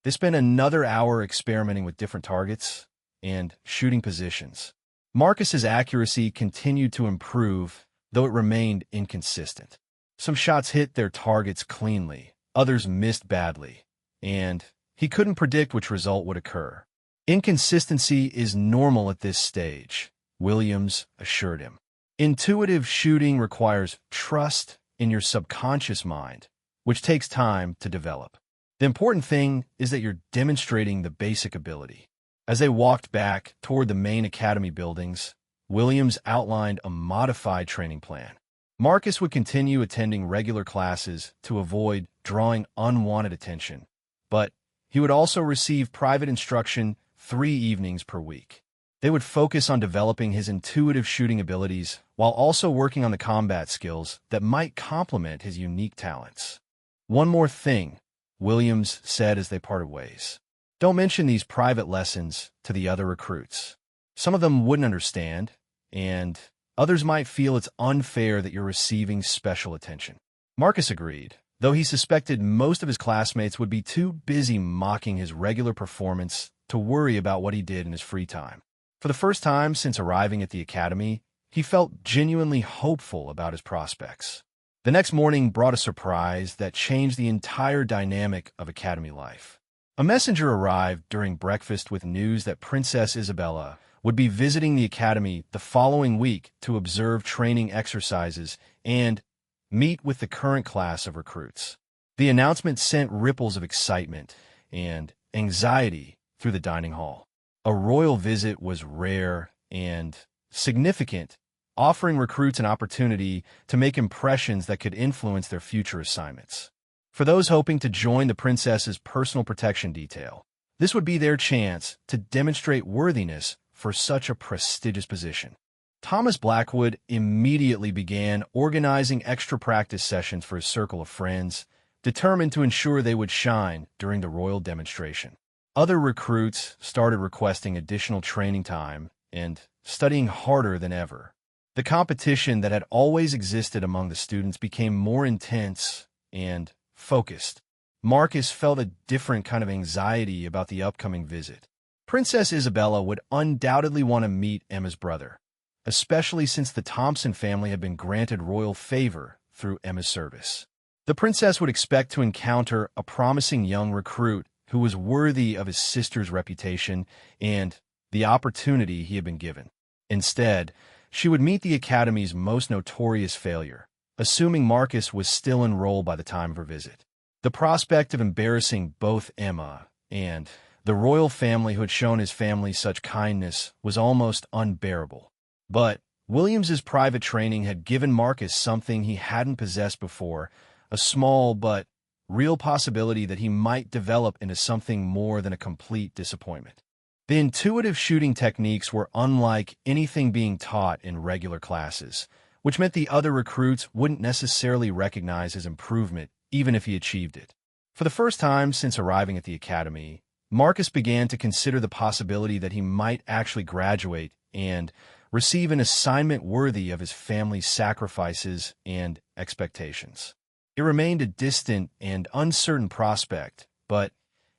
They spent another hour experimenting with different targets and shooting positions. Marcus's accuracy continued to improve, though it remained inconsistent. Some shots hit their targets cleanly, others missed badly, and he couldn't predict which result would occur. Inconsistency is normal at this stage, Williams assured him. Intuitive shooting requires trust in your subconscious mind, which takes time to develop. The important thing is that you're demonstrating the basic ability. As they walked back toward the main academy buildings, Williams outlined a modified training plan. Marcus would continue attending regular classes to avoid drawing unwanted attention, but he would also receive private instruction 3 evenings per week. They would focus on developing his intuitive shooting abilities while also working on the combat skills that might complement his unique talents. One more thing, Williams said as they parted ways. Don't mention these private lessons to the other recruits. Some of them wouldn't understand, and others might feel it's unfair that you're receiving special attention. Marcus agreed, though he suspected most of his classmates would be too busy mocking his regular performance to worry about what he did in his free time. For the first time since arriving at the academy, he felt genuinely hopeful about his prospects. The next morning brought a surprise that changed the entire dynamic of academy life. A messenger arrived during breakfast with news that Princess Isabella would be visiting the academy the following week to observe training exercises and meet with the current class of recruits. The announcement sent ripples of excitement and anxiety through the dining hall. A royal visit was rare and significant, offering recruits an opportunity to make impressions that could influence their future assignments. For those hoping to join the princess's personal protection detail, this would be their chance to demonstrate worthiness for such a prestigious position. Thomas Blackwood immediately began organizing extra practice sessions for his circle of friends, determined to ensure they would shine during the royal demonstration. Other recruits started requesting additional training time and studying harder than ever. The competition that had always existed among the students became more intense and focused. Marcus felt a different kind of anxiety about the upcoming visit. Princess Isabella would undoubtedly want to meet Emma's brother, especially since the Thompson family had been granted royal favor through Emma's service. The princess would expect to encounter a promising young recruit who was worthy of his sister's reputation and the opportunity he had been given. Instead, she would meet the academy's most notorious failure, assuming Marcus was still enrolled by the time of her visit. The prospect of embarrassing both Emma and the royal family who had shown his family such kindness was almost unbearable. But Williams's private training had given Marcus something he hadn't possessed before, a small but real possibility that he might develop into something more than a complete disappointment. The intuitive shooting techniques were unlike anything being taught in regular classes, which meant the other recruits wouldn't necessarily recognize his improvement even if he achieved it. For the first time since arriving at the academy, Marcus began to consider the possibility that he might actually graduate and receive an assignment worthy of his family's sacrifices and expectations. It remained a distant and uncertain prospect, but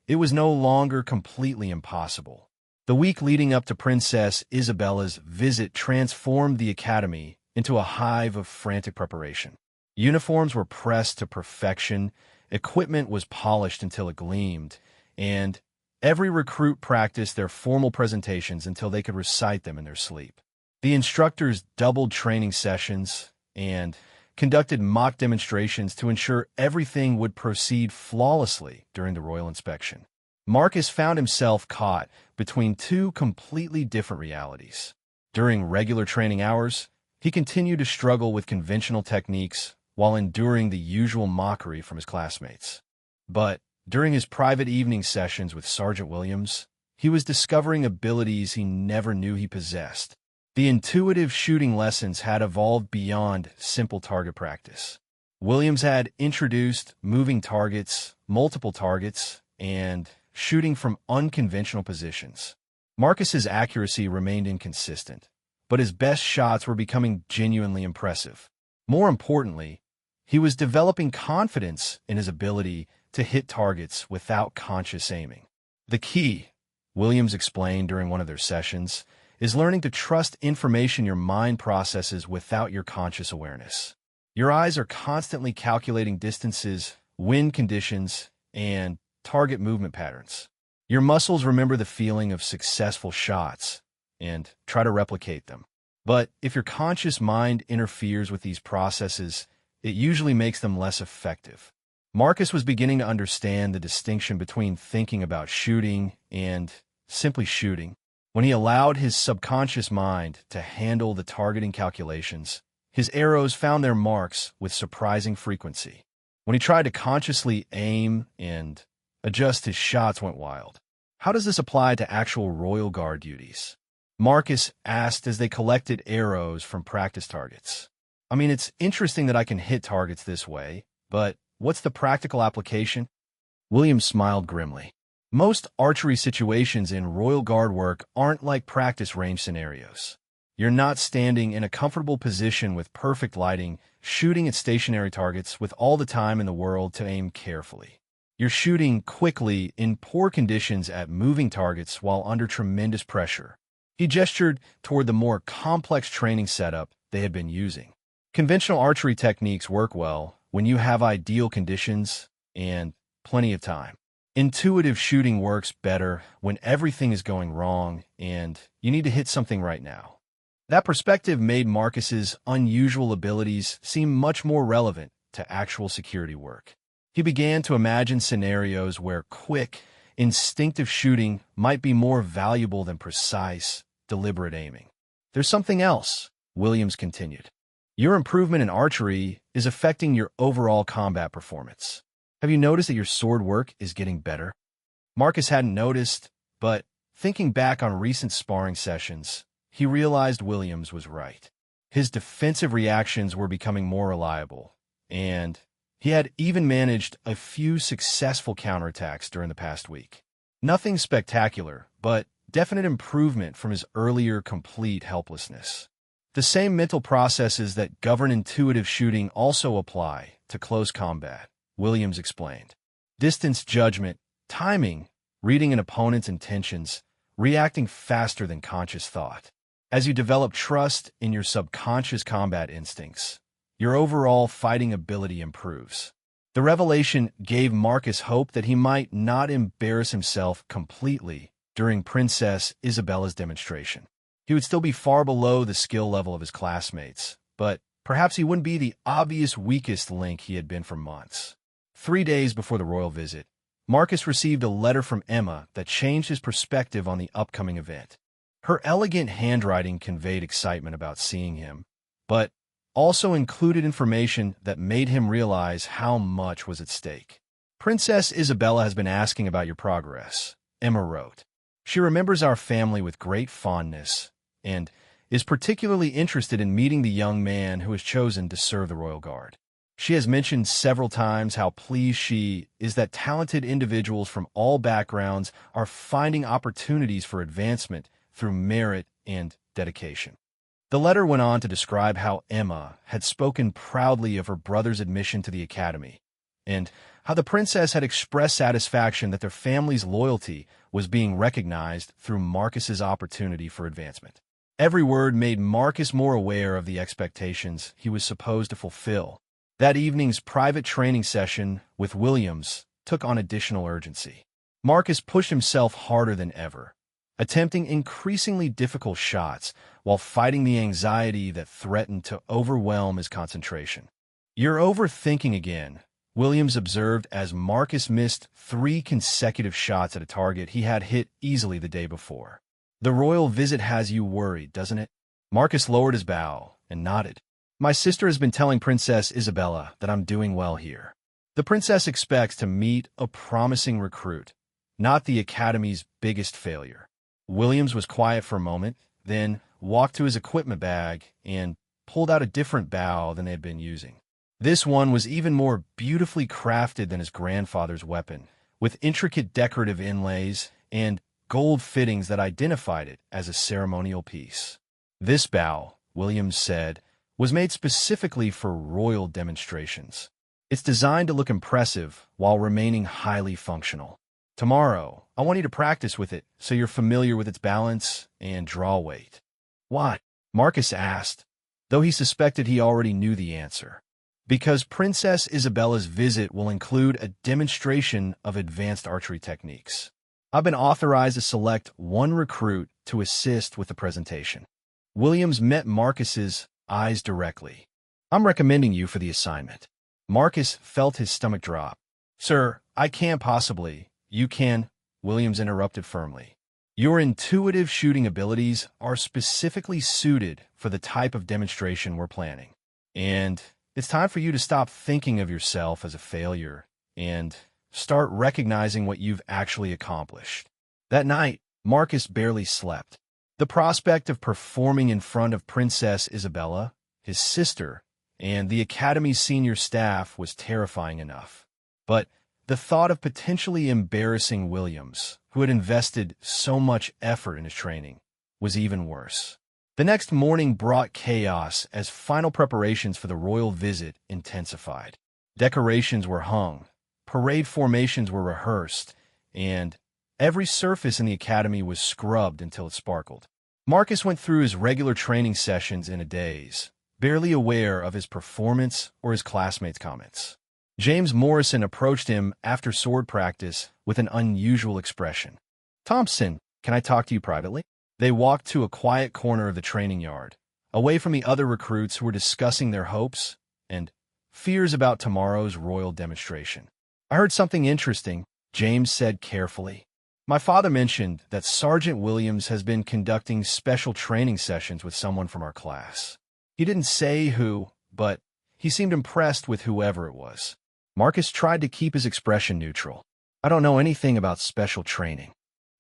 it was no longer completely impossible. The week leading up to Princess Isabella's visit transformed the academy into a hive of frantic preparation. Uniforms were pressed to perfection, equipment was polished until it gleamed, and every recruit practiced their formal presentations until they could recite them in their sleep. The instructors doubled training sessions and conducted mock demonstrations to ensure everything would proceed flawlessly during the royal inspection. Marcus found himself caught between two completely different realities. During regular training hours, he continued to struggle with conventional techniques while enduring the usual mockery from his classmates. But during his private evening sessions with Sergeant Williams, he was discovering abilities he never knew he possessed. The intuitive shooting lessons had evolved beyond simple target practice. Williams had introduced moving targets, multiple targets, and shooting from unconventional positions. Marcus's accuracy remained inconsistent, but his best shots were becoming genuinely impressive. More importantly, he was developing confidence in his ability to hit targets without conscious aiming. The key, Williams explained during one of their sessions, is learning to trust information your mind processes without your conscious awareness. Your eyes are constantly calculating distances, wind conditions, and target movement patterns. Your muscles remember the feeling of successful shots and try to replicate them. But if your conscious mind interferes with these processes, it usually makes them less effective. Marcus was beginning to understand the distinction between thinking about shooting and simply shooting. When he allowed his subconscious mind to handle the targeting calculations, his arrows found their marks with surprising frequency. When he tried to consciously aim and adjust, his shots went wild. How does this apply to actual Royal Guard duties? Marcus asked as they collected arrows from practice targets. I mean, it's interesting that I can hit targets this way, but what's the practical application? William smiled grimly. Most archery situations in Royal Guard work aren't like practice range scenarios. You're not standing in a comfortable position with perfect lighting, shooting at stationary targets with all the time in the world to aim carefully. You're shooting quickly in poor conditions at moving targets while under tremendous pressure. He gestured toward the more complex training setup they had been using. Conventional archery techniques work well when you have ideal conditions and plenty of time. Intuitive shooting works better when everything is going wrong and you need to hit something right now. That perspective made Marcus's unusual abilities seem much more relevant to actual security work. He began to imagine scenarios where quick, instinctive shooting might be more valuable than precise, deliberate aiming. There's something else, Williams continued. Your improvement in archery is affecting your overall combat performance. Have you noticed that your sword work is getting better? Marcus hadn't noticed, but thinking back on recent sparring sessions, he realized Williams was right. His defensive reactions were becoming more reliable, and he had even managed a few successful counterattacks during the past week. Nothing spectacular, but definite improvement from his earlier complete helplessness. The same mental processes that govern intuitive shooting also apply to close combat, Williams explained. Distance judgment, timing, reading an opponent's intentions, reacting faster than conscious thought. As you develop trust in your subconscious combat instincts, your overall fighting ability improves. The revelation gave Marcus hope that he might not embarrass himself completely during Princess Isabella's demonstration. He would still be far below the skill level of his classmates, but perhaps he wouldn't be the obvious weakest link he had been for months. 3 days before the royal visit, Marcus received a letter from Emma that changed his perspective on the upcoming event. Her elegant handwriting conveyed excitement about seeing him, but also included information that made him realize how much was at stake. Princess Isabella has been asking about your progress, Emma wrote. She remembers our family with great fondness and is particularly interested in meeting the young man who has chosen to serve the Royal Guard. She has mentioned several times how pleased she is that talented individuals from all backgrounds are finding opportunities for advancement through merit and dedication. The letter went on to describe how Emma had spoken proudly of her brother's admission to the academy, and how the princess had expressed satisfaction that their family's loyalty was being recognized through Marcus's opportunity for advancement. Every word made Marcus more aware of the expectations he was supposed to fulfill. That evening's private training session with Williams took on additional urgency. Marcus pushed himself harder than ever, attempting increasingly difficult shots while fighting the anxiety that threatened to overwhelm his concentration. "You're overthinking again," Williams observed as Marcus missed 3 consecutive shots at a target he had hit easily the day before. "The royal visit has you worried, doesn't it?" Marcus lowered his bow and nodded. "My sister has been telling Princess Isabella that I'm doing well here. The princess expects to meet a promising recruit, not the academy's biggest failure." Williams was quiet for a moment, then walked to his equipment bag and pulled out a different bow than they had been using. This one was even more beautifully crafted than his grandfather's weapon, with intricate decorative inlays and gold fittings that identified it as a ceremonial piece. "This bow," Williams said, "was made specifically for royal demonstrations. It's designed to look impressive while remaining highly functional. Tomorrow, I want you to practice with it so you're familiar with its balance and draw weight." "Why?" Marcus asked, though he suspected he already knew the answer. "Because Princess Isabella's visit will include a demonstration of advanced archery techniques. I've been authorized to select one recruit to assist with the presentation." Williams met Marcus's eyes directly. "I'm recommending you for the assignment." Marcus felt his stomach drop. "Sir, I can't possibly." "You can," Williams interrupted firmly. "Your intuitive shooting abilities are specifically suited for the type of demonstration we're planning. And it's time for you to stop thinking of yourself as a failure and start recognizing what you've actually accomplished." That night, Marcus barely slept. The prospect of performing in front of Princess Isabella, his sister, and the Academy's senior staff was terrifying enough. But the thought of potentially embarrassing Williams, who had invested so much effort in his training, was even worse. The next morning brought chaos as final preparations for the royal visit intensified. Decorations were hung, parade formations were rehearsed, and every surface in the academy was scrubbed until it sparkled. Marcus went through his regular training sessions in a daze, barely aware of his performance or his classmates' comments. James Morrison approached him after sword practice with an unusual expression. "Thompson, can I talk to you privately?" They walked to a quiet corner of the training yard, away from the other recruits who were discussing their hopes and fears about tomorrow's royal demonstration. "I heard something interesting," James said carefully. "My father mentioned that Sergeant Williams has been conducting special training sessions with someone from our class. He didn't say who, but he seemed impressed with whoever it was." Marcus tried to keep his expression neutral. "I don't know anything about special training."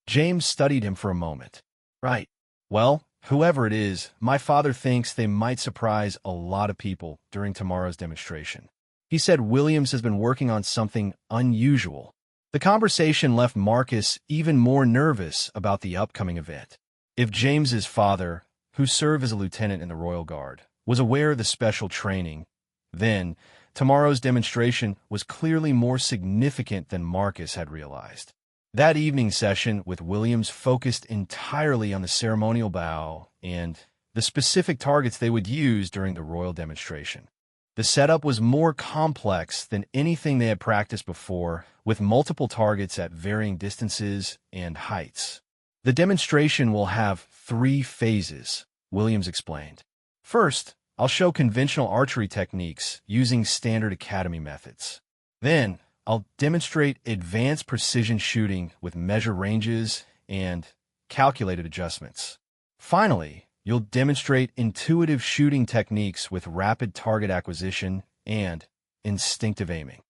James studied him for a moment. "Right. Well, whoever it is, my father thinks they might surprise a lot of people during tomorrow's demonstration. He said Williams has been working on something unusual." The conversation left Marcus even more nervous about the upcoming event. If James's father, who served as a lieutenant in the Royal Guard, was aware of the special training, then tomorrow's demonstration was clearly more significant than Marcus had realized. That evening session with Williams focused entirely on the ceremonial bow and the specific targets they would use during the royal demonstration. The setup was more complex than anything they had practiced before, with multiple targets at varying distances and heights. "The demonstration will have 3 phases, Williams explained. "First, I'll show conventional archery techniques using standard academy methods. Then, I'll demonstrate advanced precision shooting with measured ranges and calculated adjustments. Finally, you'll demonstrate intuitive shooting techniques with rapid target acquisition and instinctive aiming."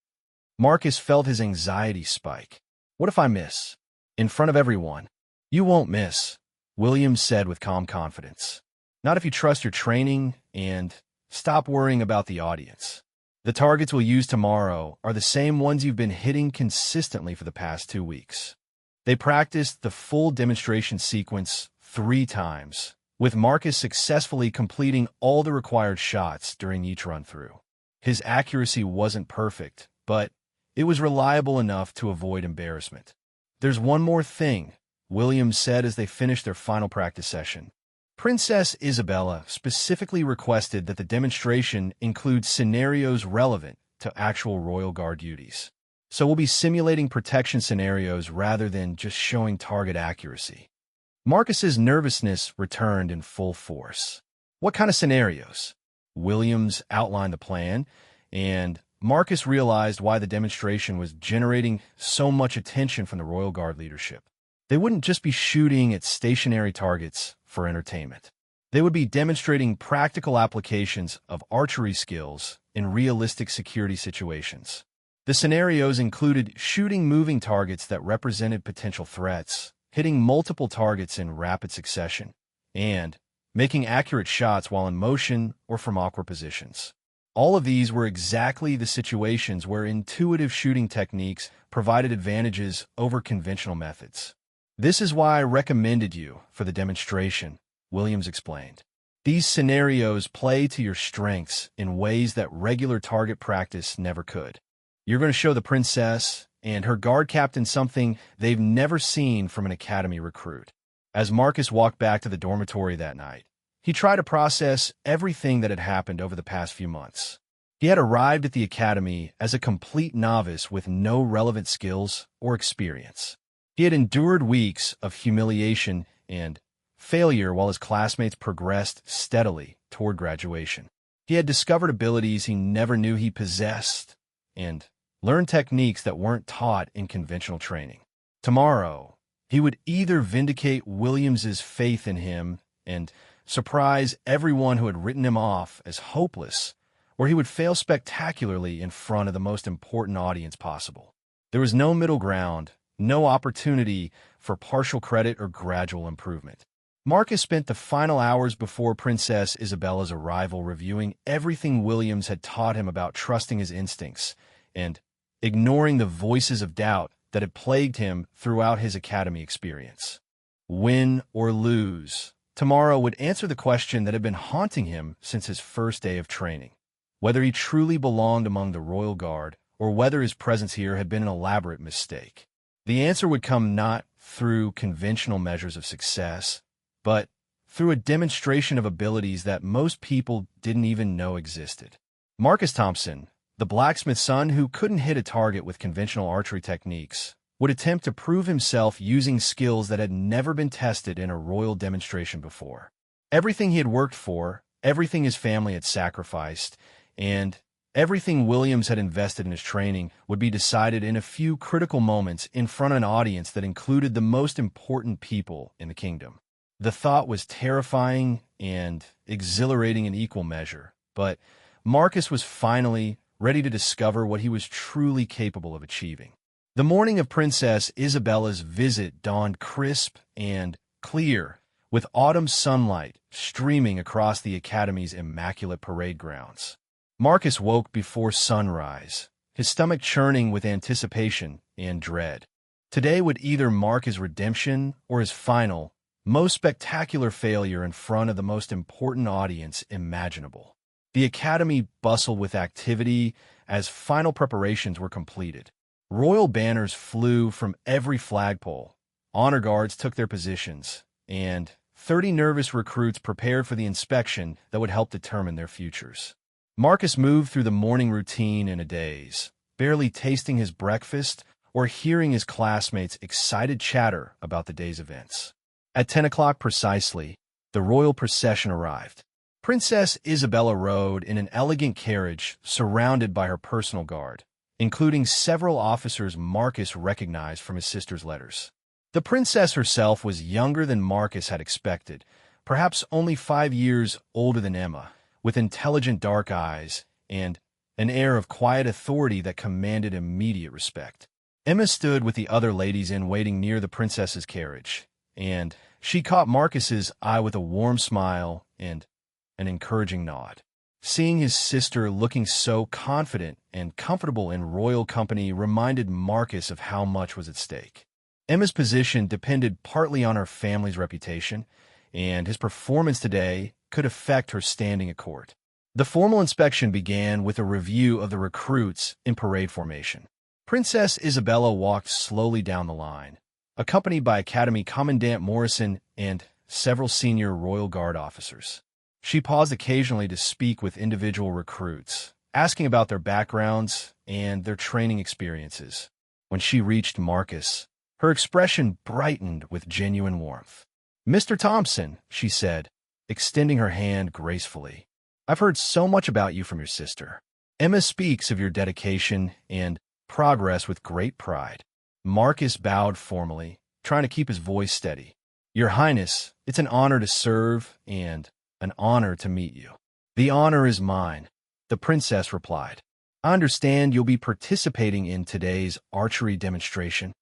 Marcus felt his anxiety spike. "What if I miss? In front of everyone?" "You won't miss," Williams said with calm confidence. "Not if you trust your training and stop worrying about the audience." The targets we'll use tomorrow are the same ones you've been hitting consistently for the past 2 weeks. They practiced the full demonstration sequence 3 times, with Marcus successfully completing all the required shots during each run-through. His accuracy wasn't perfect, but it was reliable enough to avoid embarrassment. "There's one more thing," Williams said as they finished their final practice session. Princess Isabella specifically requested that the demonstration include scenarios relevant to actual royal guard duties. So we'll be simulating protection scenarios rather than just showing target accuracy. Marcus's nervousness returned in full force. "What kind of scenarios?" Williams outlined the plan, and Marcus realized why the demonstration was generating so much attention from the Royal Guard leadership. They wouldn't just be shooting at stationary targets for entertainment. They would be demonstrating practical applications of archery skills in realistic security situations. The scenarios included shooting moving targets that represented potential threats, hitting multiple targets in rapid succession, and making accurate shots while in motion or from awkward positions. All of these were exactly the situations where intuitive shooting techniques provided advantages over conventional methods. "This is why I recommended you for the demonstration," Williams explained. "These scenarios play to your strengths in ways that regular target practice never could. You're going to show the princess and her guard captain something they've never seen from an academy recruit." As Marcus walked back to the dormitory that night, he tried to process everything that had happened over the past few months. He had arrived at the academy as a complete novice with no relevant skills or experience. He had endured weeks of humiliation and failure while his classmates progressed steadily toward graduation. He had discovered abilities he never knew he possessed and learned techniques that weren't taught in conventional training. Tomorrow, he would either vindicate Williams's faith in him and surprise everyone who had written him off as hopeless, or he would fail spectacularly in front of the most important audience possible. There was no middle ground, no opportunity for partial credit or gradual improvement. Marcus spent the final hours before Princess Isabella's arrival reviewing everything Williams had taught him about trusting his instincts and ignoring the voices of doubt that had plagued him throughout his academy experience. Win or lose, tomorrow would answer the question that had been haunting him since his first day of training: whether he truly belonged among the Royal Guard or whether his presence here had been an elaborate mistake. The answer would come not through conventional measures of success, but through a demonstration of abilities that most people didn't even know existed. Marcus Thompson, the blacksmith's son who couldn't hit a target with conventional archery techniques, would attempt to prove himself using skills that had never been tested in a royal demonstration before. Everything he had worked for, everything his family had sacrificed, and everything Williams had invested in his training would be decided in a few critical moments in front of an audience that included the most important people in the kingdom. The thought was terrifying and exhilarating in equal measure, but Marcus was finally ready to discover what he was truly capable of achieving. The morning of Princess Isabella's visit dawned crisp and clear, with autumn sunlight streaming across the academy's immaculate parade grounds. Marcus woke before sunrise, his stomach churning with anticipation and dread. Today would either mark his redemption or his final, most spectacular failure in front of the most important audience imaginable. The academy bustled with activity as final preparations were completed. Royal banners flew from every flagpole, honor guards took their positions, and 30 nervous recruits prepared for the inspection that would help determine their futures. Marcus moved through the morning routine in a daze, barely tasting his breakfast or hearing his classmates' excited chatter about the day's events. At 10 o'clock precisely, the royal procession arrived. Princess Isabella rode in an elegant carriage surrounded by her personal guard, including several officers Marcus recognized from his sister's letters. The princess herself was younger than Marcus had expected, perhaps only 5 years older than Emma, with intelligent dark eyes and an air of quiet authority that commanded immediate respect. Emma stood with the other ladies in waiting near the princess's carriage, and she caught Marcus's eye with a warm smile and an encouraging nod. Seeing his sister looking so confident and comfortable in royal company reminded Marcus of how much was at stake. Emma's position depended partly on her family's reputation, and his performance today could affect her standing at court. The formal inspection began with a review of the recruits in parade formation. Princess Isabella walked slowly down the line, accompanied by Academy Commandant Morrison and several senior Royal Guard officers. She paused occasionally to speak with individual recruits, asking about their backgrounds and their training experiences. When she reached Marcus, her expression brightened with genuine warmth. "Mr. Thompson," she said, extending her hand gracefully. "I've heard so much about you from your sister. Emma speaks of your dedication and progress with great pride." Marcus bowed formally, trying to keep his voice steady. "Your Highness, it's an honor to serve and an honor to meet you." "The honor is mine," the princess replied. "I understand you'll be participating in today's archery demonstration."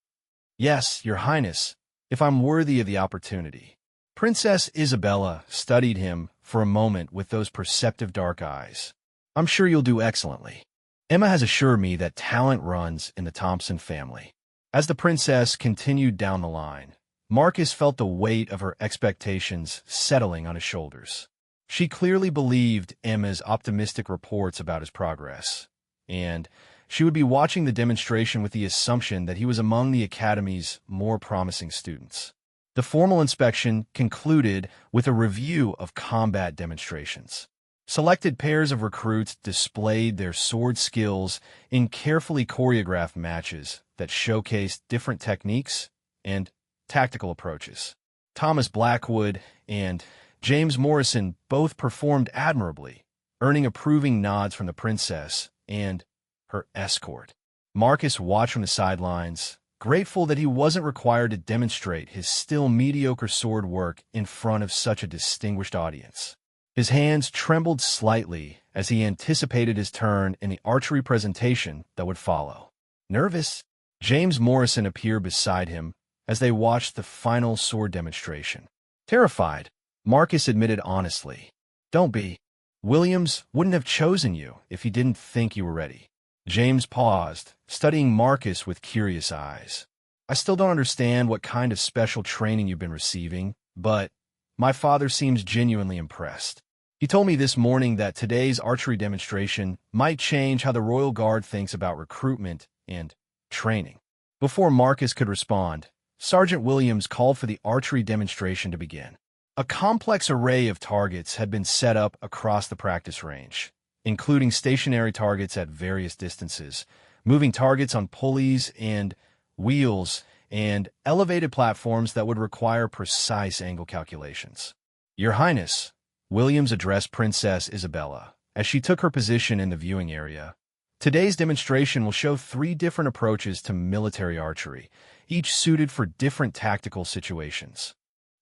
"Yes, Your Highness, if I'm worthy of the opportunity." Princess Isabella studied him for a moment with those perceptive dark eyes. "I'm sure you'll do excellently. Emma has assured me that talent runs in the Thompson family." As the princess continued down the line, Marcus felt the weight of her expectations settling on his shoulders. She clearly believed Emma's optimistic reports about his progress, and she would be watching the demonstration with the assumption that he was among the Academy's more promising students. The formal inspection concluded with a review of combat demonstrations. Selected pairs of recruits displayed their sword skills in carefully choreographed matches that showcased different techniques and tactical approaches. Thomas Blackwood and James Morrison both performed admirably, earning approving nods from the princess and her escort. Marcus watched from the sidelines, grateful that he wasn't required to demonstrate his still mediocre sword work in front of such a distinguished audience. His hands trembled slightly as he anticipated his turn in the archery presentation that would follow. Nervous, James Morrison appeared beside him as they watched the final sword demonstration. Terrified, Marcus admitted honestly, "Don't be. Williams wouldn't have chosen you if he didn't think you were ready." James paused, studying Marcus with curious eyes. "I still don't understand what kind of special training you've been receiving, but my father seems genuinely impressed. He told me this morning that today's archery demonstration might change how the Royal Guard thinks about recruitment and training." Before Marcus could respond, Sergeant Williams called for the archery demonstration to begin. A complex array of targets had been set up across the practice range, including stationary targets at various distances, moving targets on pulleys and wheels, and elevated platforms that would require precise angle calculations. "Your Highness," Williams addressed Princess Isabella as she took her position in the viewing area, "today's demonstration will show 3 different approaches to military archery, each suited for different tactical situations."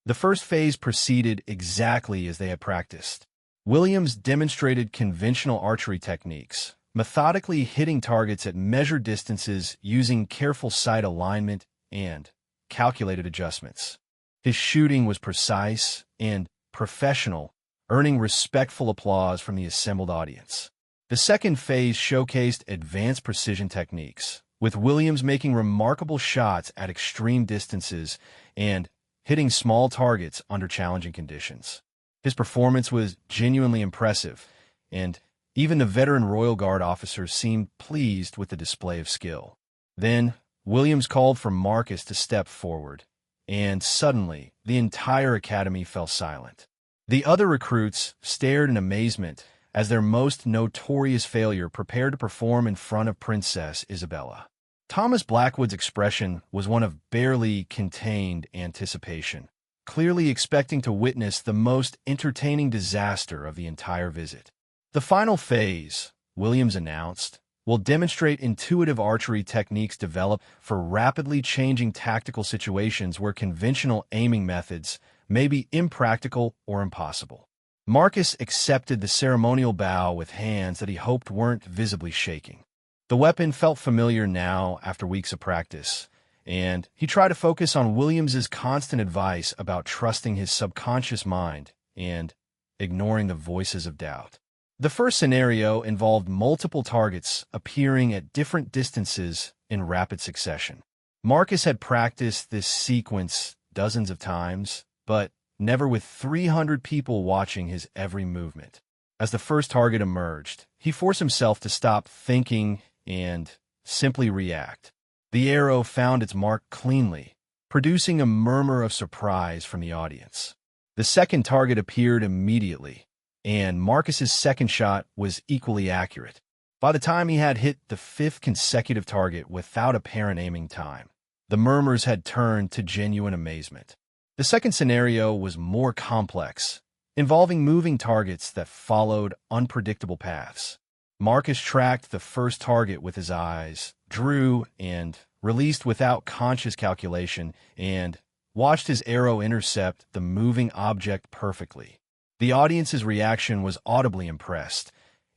The first phase proceeded exactly as they had practiced. Williams demonstrated conventional archery techniques, methodically hitting targets at measured distances using careful sight alignment and calculated adjustments. His shooting was precise and professional, earning respectful applause from the assembled audience. The second phase showcased advanced precision techniques, with Williams making remarkable shots at extreme distances and hitting small targets under challenging conditions. His performance was genuinely impressive, and even the veteran Royal Guard officers seemed pleased with the display of skill. Then, Williams called for Marcus to step forward, and suddenly, the entire academy fell silent. The other recruits stared in amazement as their most notorious failure prepared to perform in front of Princess Isabella. Thomas Blackwood's expression was one of barely contained anticipation, clearly expecting to witness the most entertaining disaster of the entire visit. "The final phase," Williams announced, "will demonstrate intuitive archery techniques developed for rapidly changing tactical situations where conventional aiming methods may be impractical or impossible." Marcus accepted the ceremonial bow with hands that he hoped weren't visibly shaking. The weapon felt familiar now after weeks of practice, and he tried to focus on Williams's constant advice about trusting his subconscious mind and ignoring the voices of doubt. The first scenario involved multiple targets appearing at different distances in rapid succession. Marcus had practiced this sequence dozens of times, but never with 300 people watching his every movement. As the first target emerged, he forced himself to stop thinking and simply react. The arrow found its mark cleanly, producing a murmur of surprise from the audience. The second target appeared immediately, and Marcus's second shot was equally accurate. By the time he had hit the fifth consecutive target without apparent aiming time, the murmurs had turned to genuine amazement. The second scenario was more complex, involving moving targets that followed unpredictable paths. Marcus tracked the first target with his eyes, drew and released without conscious calculation, and watched his arrow intercept the moving object perfectly. The audience's reaction was audibly impressed,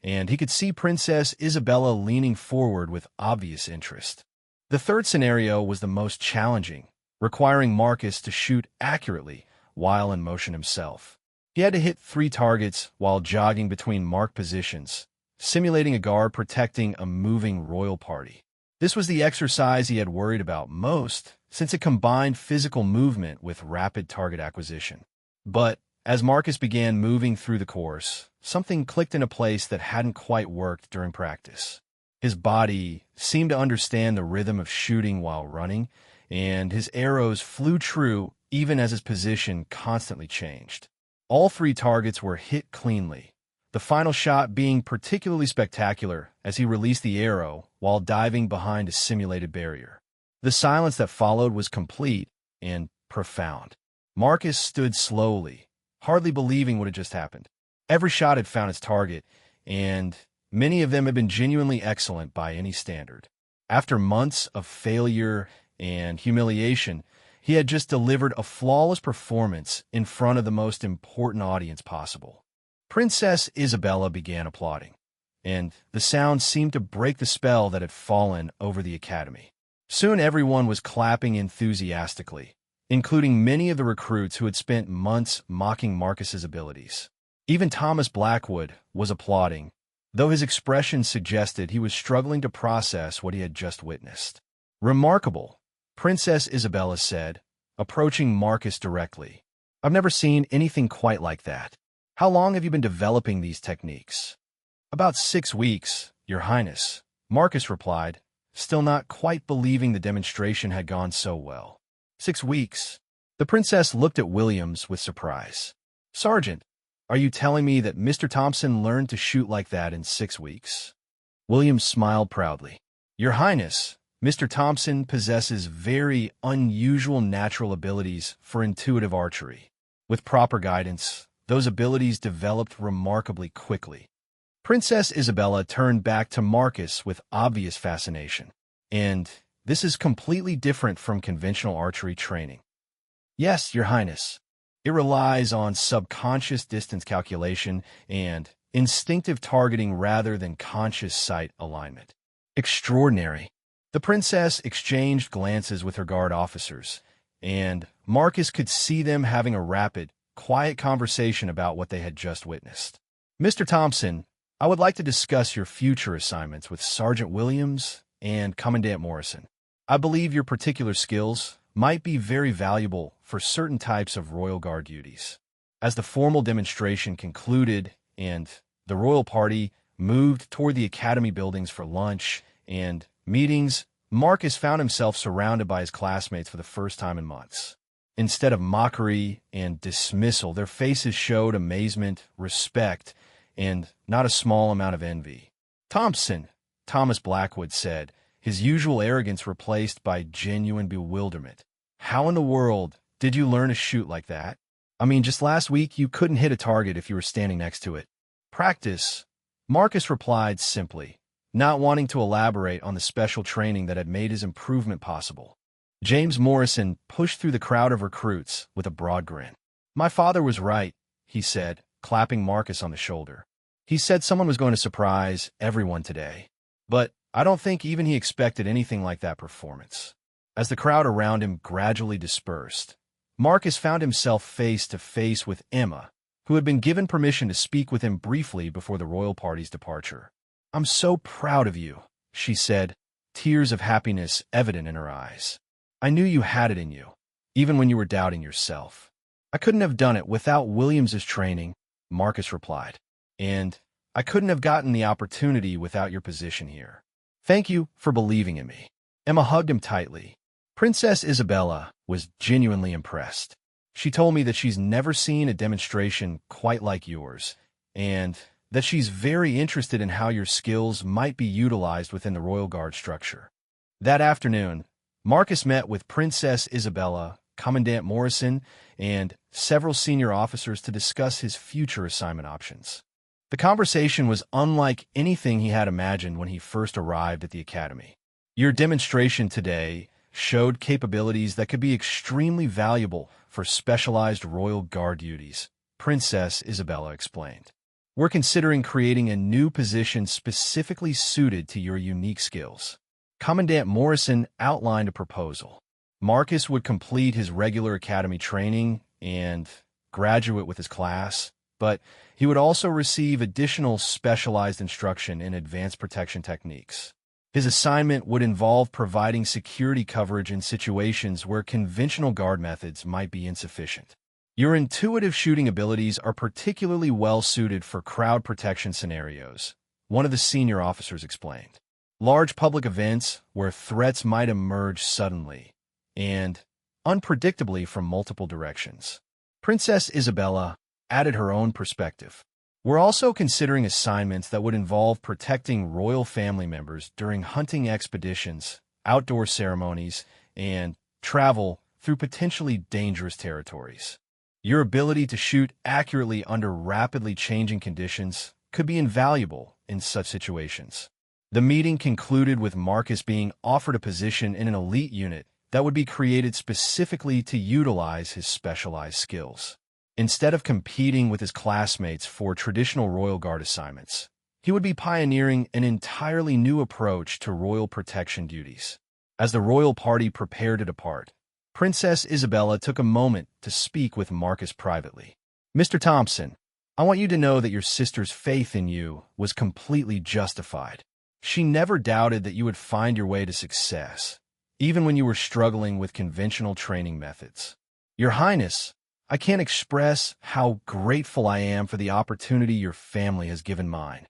and he could see Princess Isabella leaning forward with obvious interest. The third scenario was the most challenging, requiring Marcus to shoot accurately while in motion himself. He had to hit 3 targets while jogging between marked positions, simulating a guard protecting a moving royal party. This was the exercise he had worried about most, since it combined physical movement with rapid target acquisition. But as Marcus began moving through the course, something clicked into place that hadn't quite worked during practice. His body seemed to understand the rhythm of shooting while running, and his arrows flew true even as his position constantly changed. All 3 targets were hit cleanly, the final shot being particularly spectacular as he released the arrow while diving behind a simulated barrier. The silence that followed was complete and profound. Marcus stood slowly, hardly believing what had just happened. Every shot had found its target, and many of them had been genuinely excellent by any standard. After months of failure and humiliation, he had just delivered a flawless performance in front of the most important audience possible. Princess Isabella began applauding, and the sound seemed to break the spell that had fallen over the academy. Soon everyone was clapping enthusiastically, including many of the recruits who had spent months mocking Marcus's abilities. Even Thomas Blackwood was applauding, though his expression suggested he was struggling to process what he had just witnessed. "Remarkable," Princess Isabella said, approaching Marcus directly. "I've never seen anything quite like that. How long have you been developing these techniques?" "About 6 weeks, Your Highness," Marcus replied, still not quite believing the demonstration had gone so well. 6 weeks? The princess looked at Williams with surprise. "Sergeant, are you telling me that Mr. Thompson learned to shoot like that in 6 weeks?" Williams smiled proudly. "Your Highness, Mr. Thompson possesses very unusual natural abilities for intuitive archery. With proper guidance, those abilities developed remarkably quickly." Princess Isabella turned back to Marcus with obvious fascination. "And this is completely different from conventional archery training." "Yes, Your Highness. It relies on subconscious distance calculation and instinctive targeting rather than conscious sight alignment." "Extraordinary." The princess exchanged glances with her guard officers, and Marcus could see them having a rapid, quiet conversation about what they had just witnessed. "Mr. Thompson, I would like to discuss your future assignments with Sergeant Williams and Commandant Morrison. I believe your particular skills might be very valuable for certain types of Royal Guard duties." As the formal demonstration concluded and the royal party moved toward the academy buildings for lunch and meetings, Marcus found himself surrounded by his classmates for the first time in months. Instead of mockery and dismissal, their faces showed amazement, respect, and not a small amount of envy. "Thompson," Thomas Blackwood said, his usual arrogance replaced by genuine bewilderment. "How in the world did you learn to shoot like that? I mean, just last week you couldn't hit a target if you were standing next to it." "Practice," Marcus replied simply, not wanting to elaborate on the special training that had made his improvement possible. James Morrison pushed through the crowd of recruits with a broad grin. "My father was right," he said, clapping Marcus on the shoulder. "He said someone was going to surprise everyone today. But I don't think even he expected anything like that performance." As the crowd around him gradually dispersed, Marcus found himself face to face with Emma, who had been given permission to speak with him briefly before the royal party's departure. "I'm so proud of you," she said, tears of happiness evident in her eyes. "I knew you had it in you, even when you were doubting yourself." "I couldn't have done it without Williams's training," Marcus replied. "And I couldn't have gotten the opportunity without your position here. Thank you for believing in me." Emma hugged him tightly. Princess Isabella was genuinely impressed. "She told me that she's never seen a demonstration quite like yours, and that she's very interested in how your skills might be utilized within the Royal Guard structure." That afternoon, Marcus met with Princess Isabella, Commandant Morrison, and several senior officers to discuss his future assignment options. The conversation was unlike anything he had imagined when he first arrived at the academy. "Your demonstration today showed capabilities that could be extremely valuable for specialized Royal Guard duties," Princess Isabella explained. "We're considering creating a new position specifically suited to your unique skills." Commandant Morrison outlined a proposal. Marcus would complete his regular academy training and graduate with his class, but he would also receive additional specialized instruction in advanced protection techniques. His assignment would involve providing security coverage in situations where conventional guard methods might be insufficient. "Your intuitive shooting abilities are particularly well-suited for crowd protection scenarios," one of the senior officers explained. "Large public events where threats might emerge suddenly and unpredictably from multiple directions." Princess Isabella added her own perspective. "We're also considering assignments that would involve protecting royal family members during hunting expeditions, outdoor ceremonies, and travel through potentially dangerous territories. Your ability to shoot accurately under rapidly changing conditions could be invaluable in such situations." The meeting concluded with Marcus being offered a position in an elite unit that would be created specifically to utilize his specialized skills. Instead of competing with his classmates for traditional Royal Guard assignments, he would be pioneering an entirely new approach to royal protection duties. As the royal party prepared to depart, Princess Isabella took a moment to speak with Marcus privately. "Mr. Thompson, I want you to know that your sister's faith in you was completely justified. She never doubted that you would find your way to success, even when you were struggling with conventional training methods. Your Highness, I can't express how grateful I am for the opportunity your family has given mine."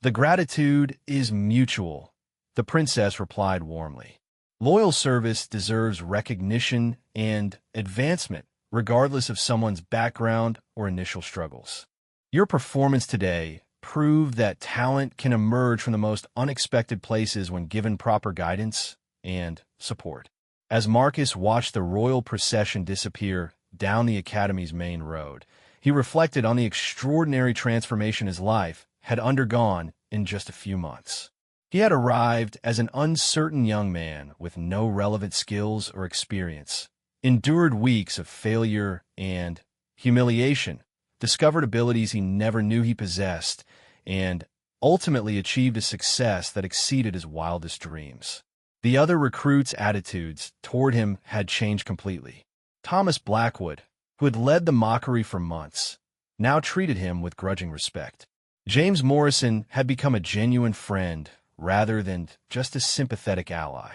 "The gratitude is mutual," the princess replied warmly. "Loyal service deserves recognition and advancement, regardless of someone's background or initial struggles. Your performance today proved that talent can emerge from the most unexpected places when given proper guidance and support." As Marcus watched the royal procession disappear down the academy's main road, he reflected on the extraordinary transformation his life had undergone in just a few months. He had arrived as an uncertain young man with no relevant skills or experience, endured weeks of failure and humiliation, discovered abilities he never knew he possessed, and ultimately achieved a success that exceeded his wildest dreams. The other recruits' attitudes toward him had changed completely. Thomas Blackwood, who had led the mockery for months, now treated him with grudging respect. James Morrison had become a genuine friend rather than just a sympathetic ally.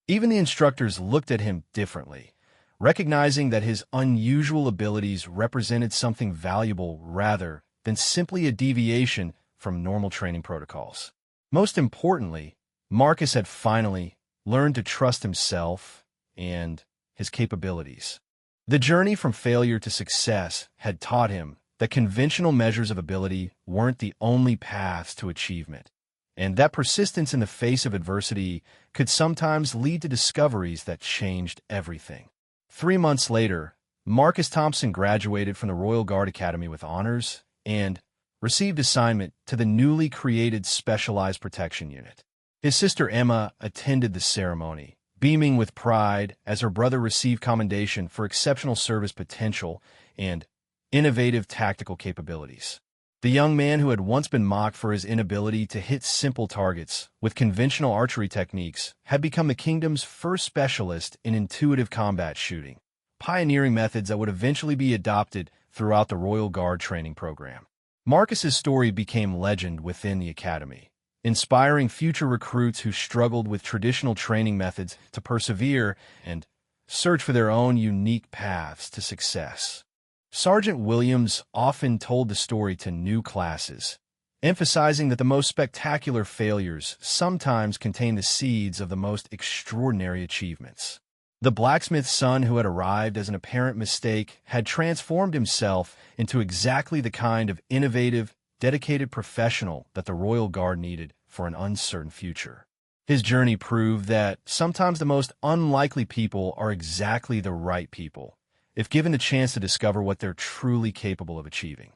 Even the instructors looked at him differently, recognizing that his unusual abilities represented something valuable rather than simply a deviation from normal training protocols. Most importantly, Marcus had finally learned to trust himself and his capabilities. The journey from failure to success had taught him that conventional measures of ability weren't the only paths to achievement, and that persistence in the face of adversity could sometimes lead to discoveries that changed everything. 3 months later, Marcus Thompson graduated from the Royal Guard Academy with honors and received assignment to the newly created Specialized Protection Unit. His sister Emma attended the ceremony, beaming with pride as her brother received commendation for exceptional service potential and innovative tactical capabilities. The young man who had once been mocked for his inability to hit simple targets with conventional archery techniques had become the kingdom's first specialist in intuitive combat shooting, pioneering methods that would eventually be adopted throughout the Royal Guard training program. Marcus's story became legend within the academy, inspiring future recruits who struggled with traditional training methods to persevere and search for their own unique paths to success. Sergeant Williams often told the story to new classes, emphasizing that the most spectacular failures sometimes contain the seeds of the most extraordinary achievements. The blacksmith's son who had arrived as an apparent mistake had transformed himself into exactly the kind of innovative, dedicated professional that the Royal Guard needed for an uncertain future. His journey proved that sometimes the most unlikely people are exactly the right people, if given the chance to discover what they're truly capable of achieving.